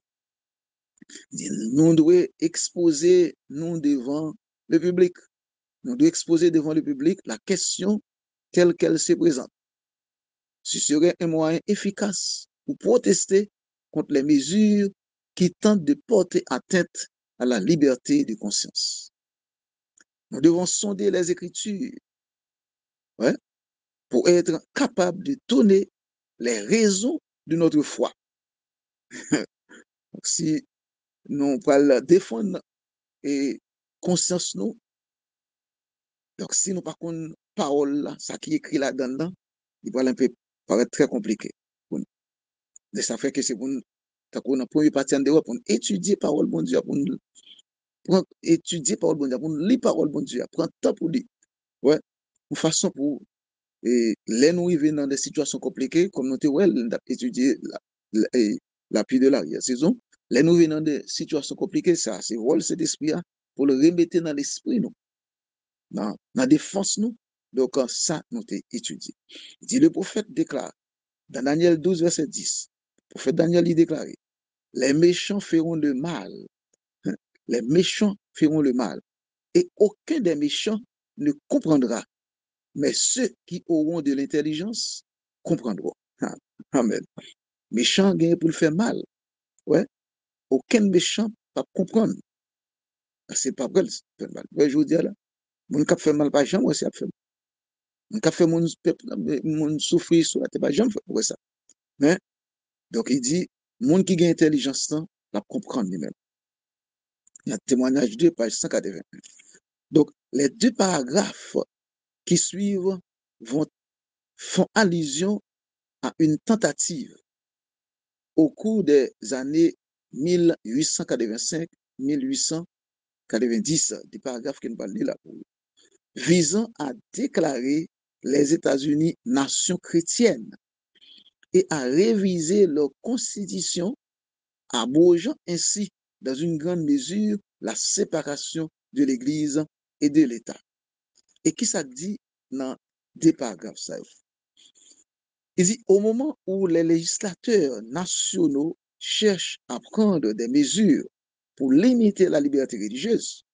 Nous devons exposer nous devant le public. Nous devons exposer devant le public la question telle qu'elle se présente. Ce serait un moyen efficace pour protester contre les mesures qui tentent de porter atteinte à la liberté de conscience. Nous devons sonder les Écritures, ouais, pour être capables de donner les raisons de notre foi. Donc, si nous parlons défendre et conscience nous, donc si nous par contre parole là, ça qui est écrit là-dedans, il va un peu paraître très compliqué. Et ça fait que c'est pour nous, pour première partie en dehors, pour étudier parole bon Dieu, pour étudier parole bon Dieu, pour lire parole bon Dieu, prendre temps pour lire. Ouais, une façon pour et les nous arriver dans des situations compliquées, comme nous avons étudié l'appui de l'arrière-saison, les nous venons dans des situations compliquées, ça, c'est rôle cet esprit pour le remettre dans l'esprit, nous, dans la défense, nous. Donc, ça, nous avons étudié. Il dit, le prophète déclare, dans Daniel 12, verset 10, le prophète Daniel y déclare, les méchants feront le mal. Les méchants feront le mal. Et aucun des méchants ne comprendra. Mais ceux qui auront de l'intelligence comprendront. Amen. Méchant gagne pour le faire mal. ouais, aucun méchant pas comprendre. C'est pas vrai, fait mal. Ouais, je vous dis là, mon cap fait mal pas jamais, aussi a fait mal. Mon cap fait mon peuple, mon souffrir, soit pas jamais fait ouais ça. Mais, donc il dit, monde qui a intelligence, là, la comprendre lui-même. Il y a un témoignage 2, page 180. Donc, les deux paragraphes qui suivent font allusion à une tentative au cours des années 1885-1890, des paragraphes qui nous parlent là, visant à déclarer les États-Unis nation chrétienne et à réviser leur constitution, abrogeant ainsi, dans une grande mesure, la séparation de l'Église et de l'État. Et qui ça dit dans des paragraphes ça? Il dit, au moment où les législateurs nationaux cherchent à prendre des mesures pour limiter la liberté religieuse,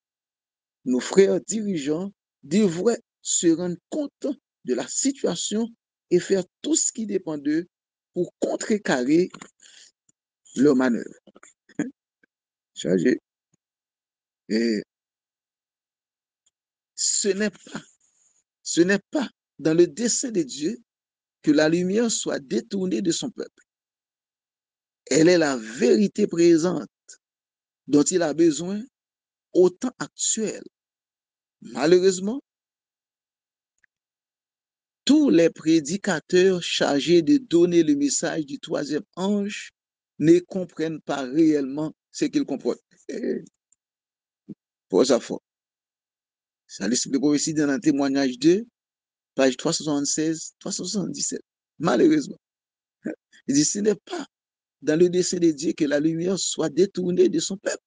nos frères dirigeants devraient se rendre compte de la situation et faire tout ce qui dépend d'eux pour contrecarrer leur manœuvre. Chargé. Et ce n'est pas dans le dessein de Dieu que la lumière soit détournée de son peuple. Elle est la vérité présente dont il a besoin au temps actuel. Malheureusement, tous les prédicateurs chargés de donner le message du troisième ange ne comprennent pas réellement ce qu'il comporte. Pour ça, fort. Ça l'esprit de prophétie dans un témoignage 2, page 376, 377. Malheureusement, il dit, ce n'est pas dans le dessein de Dieu que la lumière soit détournée de son peuple.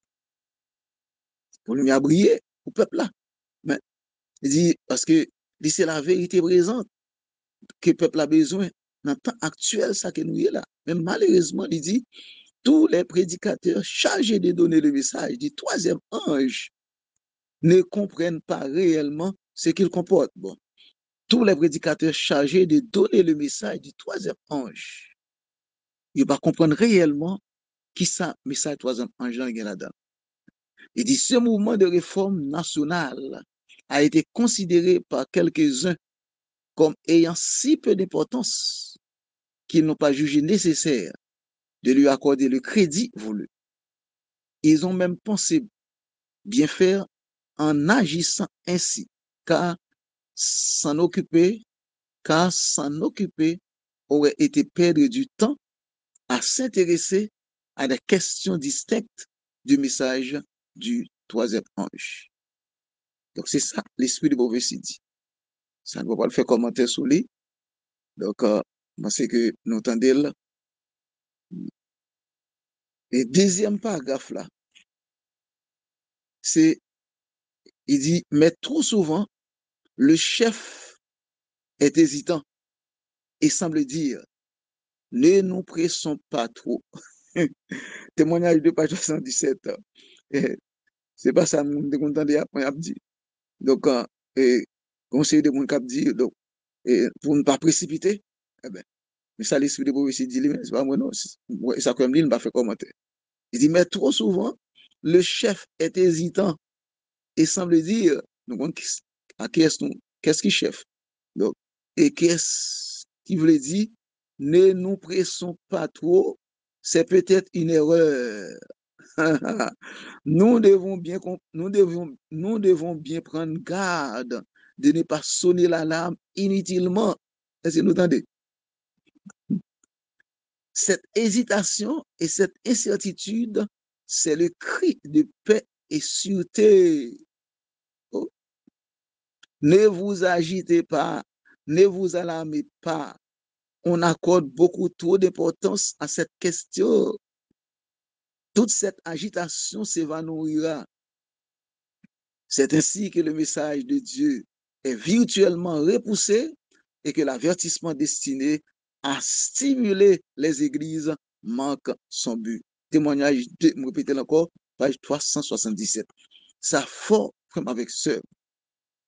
Pour la lumière briller au peuple là. Mais il dit, parce que c'est la vérité présente que le peuple a besoin dans le temps actuel, ça que nous est là. Mais malheureusement, il dit, tous les prédicateurs chargés de donner le message du troisième ange ne comprennent pas réellement ce qu'il comporte. Bon, tous les prédicateurs chargés de donner le message du troisième ange, ils ne vont pas comprendre réellement qui ça, message du troisième ange là-dedans. Il dit, ce mouvement de réforme nationale a été considéré par quelques-uns comme ayant si peu d'importance qu'ils n'ont pas jugé nécessaire de lui accorder le crédit voulu. Ils ont même pensé bien faire en agissant ainsi, car s'en occuper aurait été perdre du temps à s'intéresser à des questions distinctes du message du troisième ange. Donc, c'est ça l'esprit de prophétie dit. Ça ne va pas le faire commenter sur lui. Donc, moi, c'est que nous entendons là. Et deuxième paragraphe là, c'est, il dit, mais trop souvent, le chef est hésitant et semble dire, ne nous pressons pas trop. Témoignage de page 77. C'est pas ça, nous entendons après, dit. Donc, conseil de mon cap dit, donc, pour ne pas précipiter, eh ben, mais ça, l'esprit de prophétie dit, c'est pas moi, non, ça, comme lui, il ne va pas faire commenter. Il dit, mais trop souvent, le chef est hésitant et semble dire, donc, à qui est-ce qu'est-ce qui chef? Donc, et qu'est-ce qui veut dire, ne nous pressons pas trop, c'est peut-être une erreur. Nous devons bien prendre garde de ne pas sonner l'alarme inutilement. Est-ce que vous entendez? Cette hésitation et cette incertitude, c'est le cri de paix et sûreté. Oh. Ne vous agitez pas, ne vous alarmez pas. On accorde beaucoup trop d'importance à cette question. Toute cette agitation s'évanouira. C'est ainsi que le message de Dieu est virtuellement repoussé et que l'avertissement destiné à stimuler les églises manque son but. Témoignage de, je répète encore, page 377. Ça fort, comme avec sœur.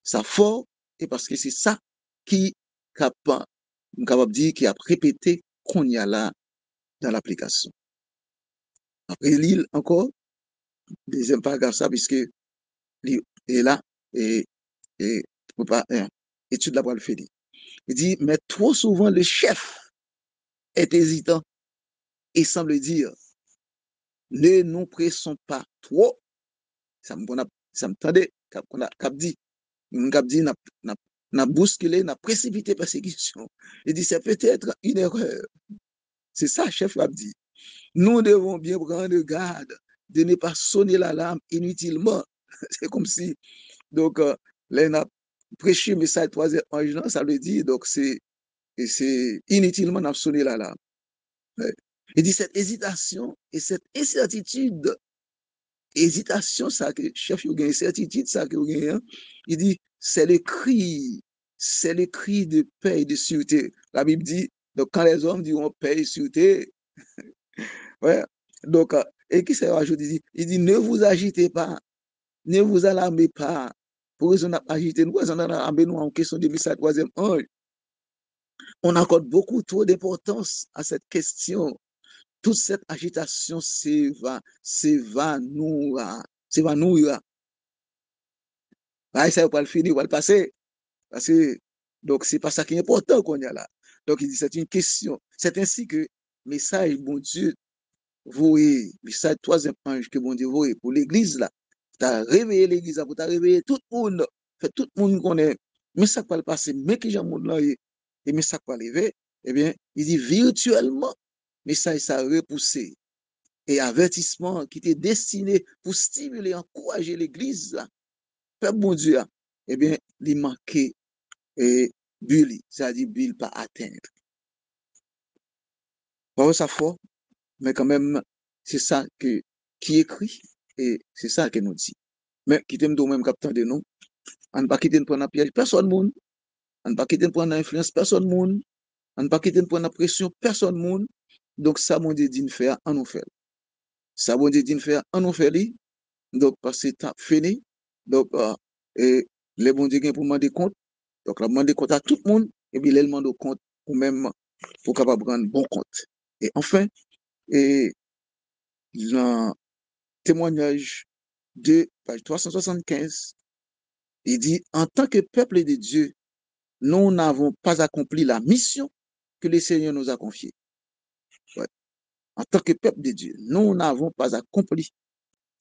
Ça fort, et parce que c'est ça qui capable de dire, qui a répété qu'on y a là dans l'application. Après, l'île encore, deuxième paragraphe, ça, puisque il est là, et pour pas, étude là pour le finir. Il dit, mais trop souvent, le chef est hésitant et semble dire, ne nous pressons pas trop. Ça me tendait, cap dit, n'a bousculé, n'a précipité persécution. Il dit, c'est peut-être une erreur. C'est ça, chef a dit. Nous devons bien prendre garde de ne pas sonner l'alarme inutilement. C'est comme si, donc, là, on a prêché le message troisième ange, ça veut dire, donc, c'est inutilement, on a sonné l'alarme. Il dit, cette hésitation et cette incertitude, hésitation, ça que chef, il y a une certitude, ça que il dit, c'est le cri de paix et de sûreté. La Bible dit, donc, quand les hommes diront paix et sûreté, ouais, donc, et qui s'est rajouté, il dit, ne vous agitez pas, ne vous alarmez pas. Pour raison d'agiter, nous, raison d'alarmer nous en question de message troisième ange. On accorde beaucoup trop d'importance à cette question. Toute cette agitation s'évanouira. Ça va pas le finir, va le passer. Parce que, donc, c'est pas ça qui est important qu'on y a là. Donc, il dit, c'est une question. C'est ainsi que message, bon Dieu, voué, message troisième ange que bon Dieu voué pour l'église là. Tu as réveillé l'église là, pour t'as réveillé tout le monde. Fait tout le monde connaît. Mais ça va le passer, mais qui j'ai monde là, et mais ça va lever, eh bien, il dit virtuellement, message ça repoussé. Et avertissement qui était destiné pour stimuler, encourager l'église là. Peuple bon Dieu, eh bien, il manquait et bulle, c'est-à-dire bulle pas atteindre. Pas ça fort, mais quand même, c'est ça qui écrit et c'est ça que nous dit. Mais qui t'aime même captain de nous, on ne pas quitter prendre piège personne monde, on ne pas quitter prendre influence personne monde, on ne pas quitter prendre pression personne monde. Donc ça mon Dieu dit faire en nous faire. Ça mon Dieu dit faire en nous faire. Donc parce que t'as fini. Donc et les bon Dieu pour demander compte. Donc la demander compte à tout le monde et puis les demander compte ou même pour capable prendre bon compte. Et enfin et dans témoignage de page 375, il dit en tant que peuple de Dieu, nous n'avons pas accompli la mission que le Seigneur nous a confiée. Ouais. En tant que peuple de Dieu, nous n'avons pas accompli.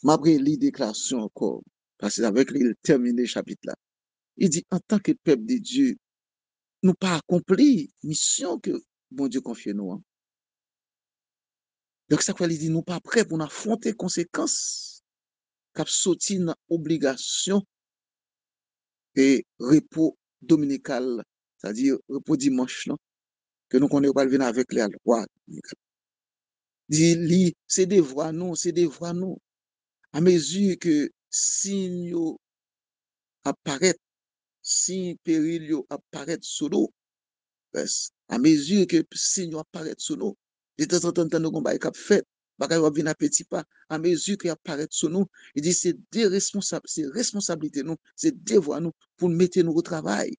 Malgré les déclarations encore, parce que avec lui, il termine le chapitre là. Il dit, en tant que peuple de Dieu, nous pas accompli la mission que bon Dieu confie nous. Hein. Donc, ça quoi, il dit, nous pas prêts pour affronter les conséquences cap sorti dans obligation et repos dominical, c'est-à-dire repos dimanche, non? Que nous connaissons pas venir avec les lois. Dit, c'est des voix nous, c'est des voix nous. À mesure que signe apparaît, si péril apparaît sous nous, à mesure que signe apparaît sous nous, de temps en temps, nous avons cap fait, bagay va venir à petit pas, à mesure qu'il apparaît sous nous, il dit c'est des responsabilités nous, c'est devoir nous pour mettre nous au travail,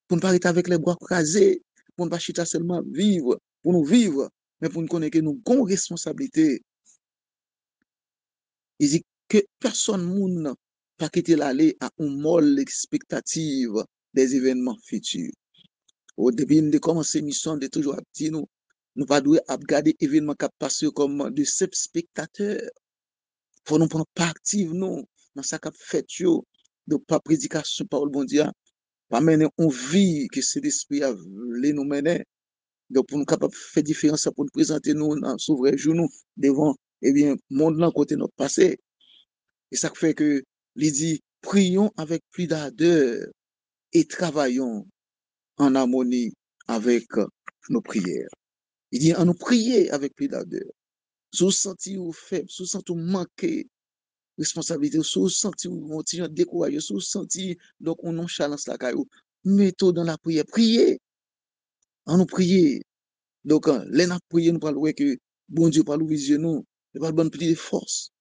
pour ne pas être avec les bras crasés, pour ne pas chita seulement vivre, pour nous vivre, mais pour nous connaître que nous avons responsabilité. Il dit que personne ne pas quitter l'aller à une molle expectative des événements futurs. Au début de commencer mission, de toujours dire nous pas doué à regarder événements qui passent comme de simples spectateurs. Faut nous prendre part active nous dans ça qu'a fait yo, de pas prédication parole bon Dieu, pas mener une vie que c'est l'esprit a voulu nous mener. Donc pour nous capable faire différence pour nous présenter nous dans souverain jour nous devant eh bien monde là côté notre passé. Et ça fait que il dit prions avec plus d'ardeur et travaillons en harmonie avec nos prières. Il dit, en nous prier avec plus d'ardeur. Si vous sentez ou faible, si vous sentez ou manquer responsabilité, si vous sentez ou découragé, si vous sentez donc on nonchalance la caillou, mettez dans la prière, priez, en nous prier. Donc, les n'a prié, nous parlons que bon Dieu parle vision nous, il parle bonne petite force.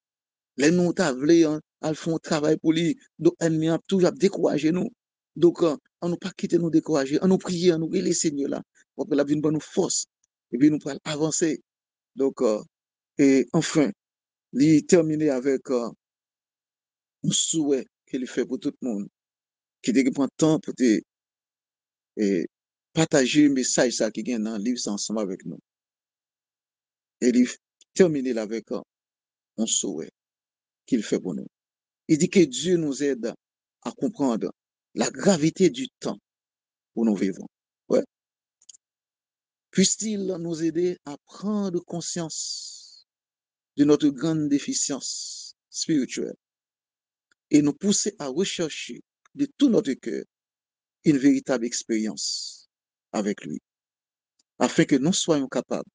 Les nous t'avlé, elles font travail pour lui, donc ennemi a toujours découragé nous. Donc, on nous pas quitter nous décourager, on nous prier, on nous les Seigneur là, pour que la vie nous bonne force, et puis nous pourrons avancer. Donc, et enfin, Il terminé avec un souhait qu'il fait pour tout le monde, qui prend temps pour te partager le message ça qui est dans le livre ensemble avec nous. Et il termine avec un souhait qu'il fait pour nous. Il dit que Dieu nous aide à comprendre la gravité du temps où nous vivons. Ouais. Puisse-t-il nous aider à prendre conscience de notre grande déficience spirituelle et nous pousser à rechercher de tout notre cœur une véritable expérience avec lui, afin que nous soyons capables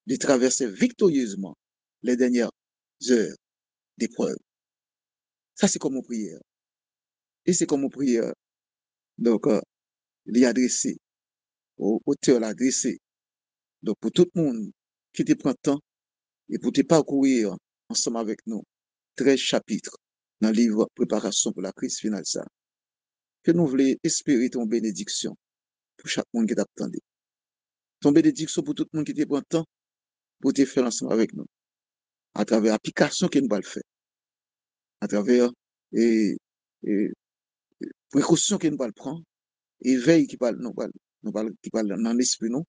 de traverser victorieusement les dernières heures d'épreuve. Ça, c'est comme une prière. Et c'est comme une prière. Donc, il est adressé, au auteur l'adressé. Donc, pour tout le monde qui te prend temps et pour te parcourir ensemble avec nous 13 chapitres dans le livre Préparation pour la crise finale, ça, que nous voulons espérer ton bénédiction pour chaque monde qui t'attend. Ton bénédiction pour tout le monde qui te prend temps pour te faire ensemble avec nous, à travers l'application que nous allons faire, à travers et précautions que nous allons prendre, et veille qui parle dans l'esprit, nous,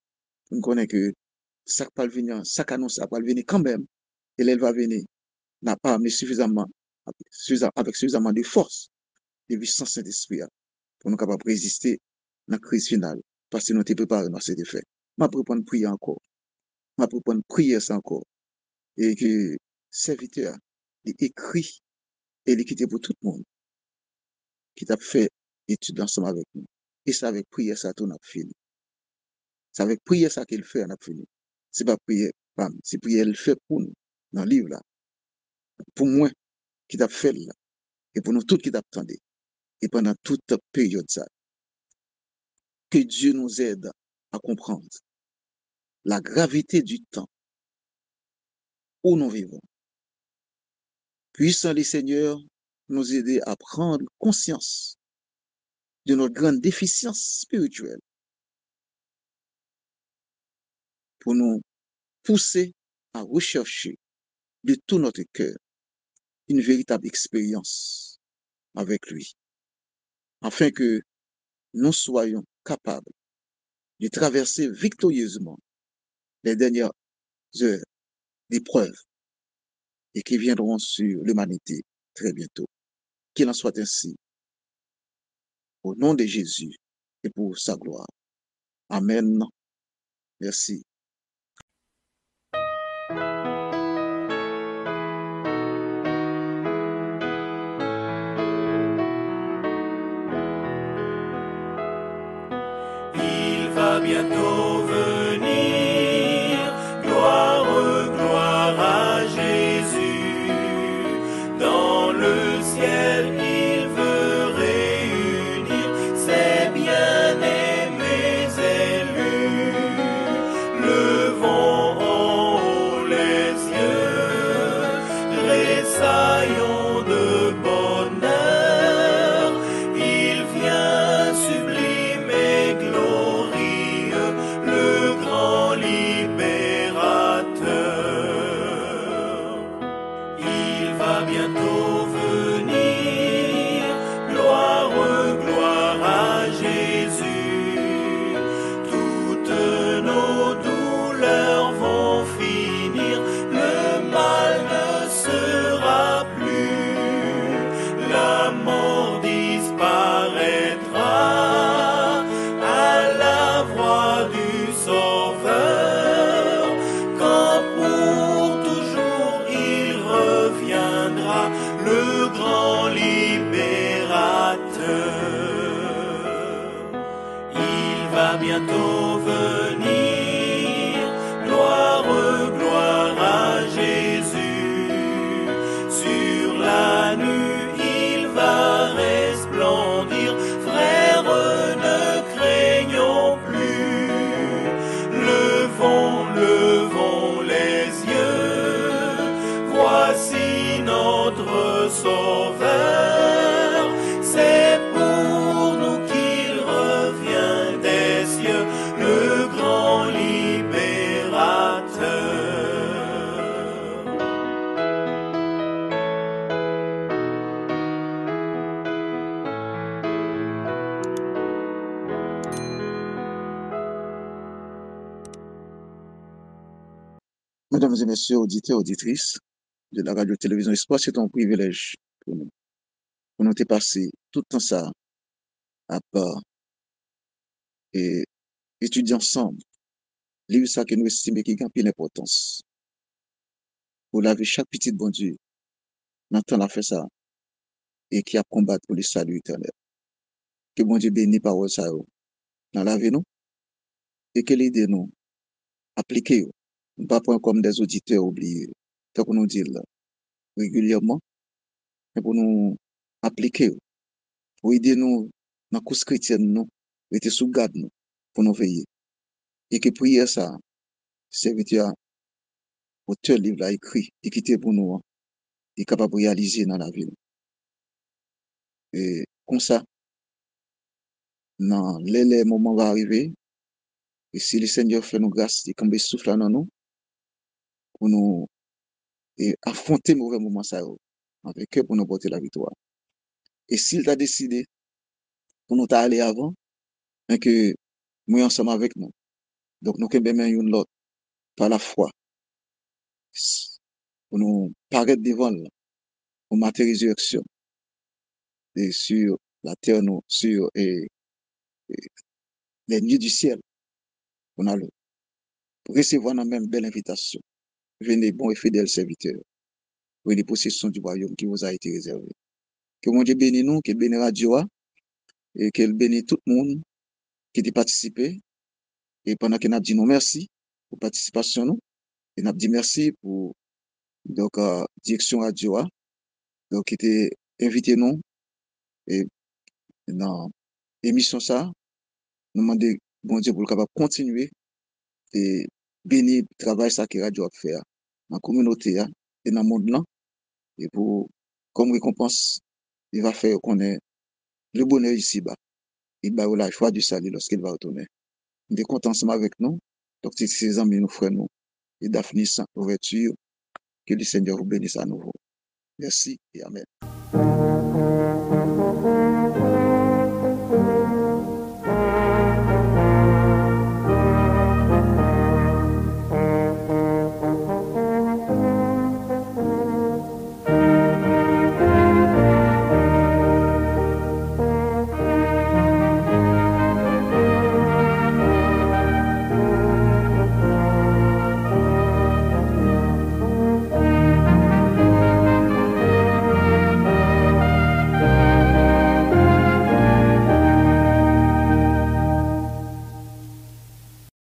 nous connaissons que ça va venir, ça annonce, ça va venir quand même, et elle va venir, n'a pas, mais avec suffisamment de force, de puissance Saint-Esprit, pour nous capables de résister à la crise finale, parce que nous sommes préparés dans cet effet. Je vais prendre prier encore, je vais prendre prier ça encore, et que serviteur, il écrit, et il quitte pour tout le monde, qui t'a fait étude ensemble avec nous. Et c'est avec prière ça tout n'a fini. C'est avec prière ça qu'il fait, on a fini. C'est pas prière, c'est prière il fait pour nous, dans le livre là. Pour moi, qui t'a fait là. Et pour nous tous qui t'attendez. Et pendant toute période ça. Que Dieu nous aide à comprendre la gravité du temps où nous vivons. Puissant les Seigneurs nous aider à prendre conscience de notre grande déficience spirituelle pour nous pousser à rechercher de tout notre cœur une véritable expérience avec lui, afin que nous soyons capables de traverser victorieusement les dernières heures d'épreuve et qui viendront sur l'humanité très bientôt. Qu'il en soit ainsi, au nom de Jésus et pour sa gloire. Amen. Merci. Il va bientôt venir, gloire, gloire à Jésus. Dans le ciel, il veut réunir ses bien-aimés élus. Levons en haut les yeux, tressaillons de bonheur. Il vient sublime et glorieux, le grand libérateur. Il va bientôt venir, gloire, gloire à Jésus. Toutes nos douleurs vont finir, le mal ne sera plus, la mort disparaîtra à la voix du Sauveur. Quand pour toujours il reviendra, le grand libérateur. Il va bientôt venir, gloire, gloire à Jésus. Sur la nue il va resplendir, frères, ne craignons plus. Levons les yeux, voici notre Sauveur. C'est pour nous qu'il revient des cieux, le grand Mesdames et messieurs, auditeurs, auditrices de la radio-télévision Espoir, c'est un privilège pour nous. Pour nous passer tout le temps ça à part et étudier ensemble, lire ça que nous estimons qui a une importance. Pour laver chaque petit bon Dieu, maintenant, a fait ça et qui a combattu pour le salut éternel. Que bon Dieu bénisse parole ça dans la vie nous et qu'il aide nous à appliquer, pas comme des auditeurs oubliés, tant qu'on nous dit là, régulièrement, mais pour nous appliquer, pour aider nous dans la cause chrétienne, nous, rester sous garde nous, pour nous veiller. Et que prière ça, serviteur, auteur livre là écrit, et qui était pour nous, est capable de réaliser dans la vie. Et comme ça, dans les moments va arriver, et si le Seigneur fait nous grâce, et comme il souffle dans nous, pour nous et affronter mauvais moments ça, avec eux pour nous porter la victoire. Et s'il t'a décidé pour nous aller avant, hein, que nous ensemble avec nous. Donc nous sommes bien une l'autre par la foi. Pour nous paraître devant là, pour mater résurrection. Et sur la terre, nous, sur les nuits du ciel, on a pour recevoir la même belle invitation. Venez, bons et fidèles serviteurs, pour les possessions du royaume qui vous a été réservé. Que mon Dieu bénisse nous, qu'il bénisse Radio et qu'il bénisse tout le monde qui a participé. Et pendant qu'il a dit nous merci pour la participation, nous, et n'a dit merci pour donc direction Radio donc qui était invité nous et dans l'émission ça, nous demandons bon Dieu pour le capable continuer et bénir le travail ça que Radio a fait dans la communauté et dans le monde là et pour comme récompense il va faire qu'on ait le bonheur ici bas il va avoir la joie du salut lorsqu'il va retourner. Il est content ensemble avec nous donc c'est ses amis nous frères nous et Daphnis ouverture que le Seigneur vous bénisse à nouveau. Merci et amen.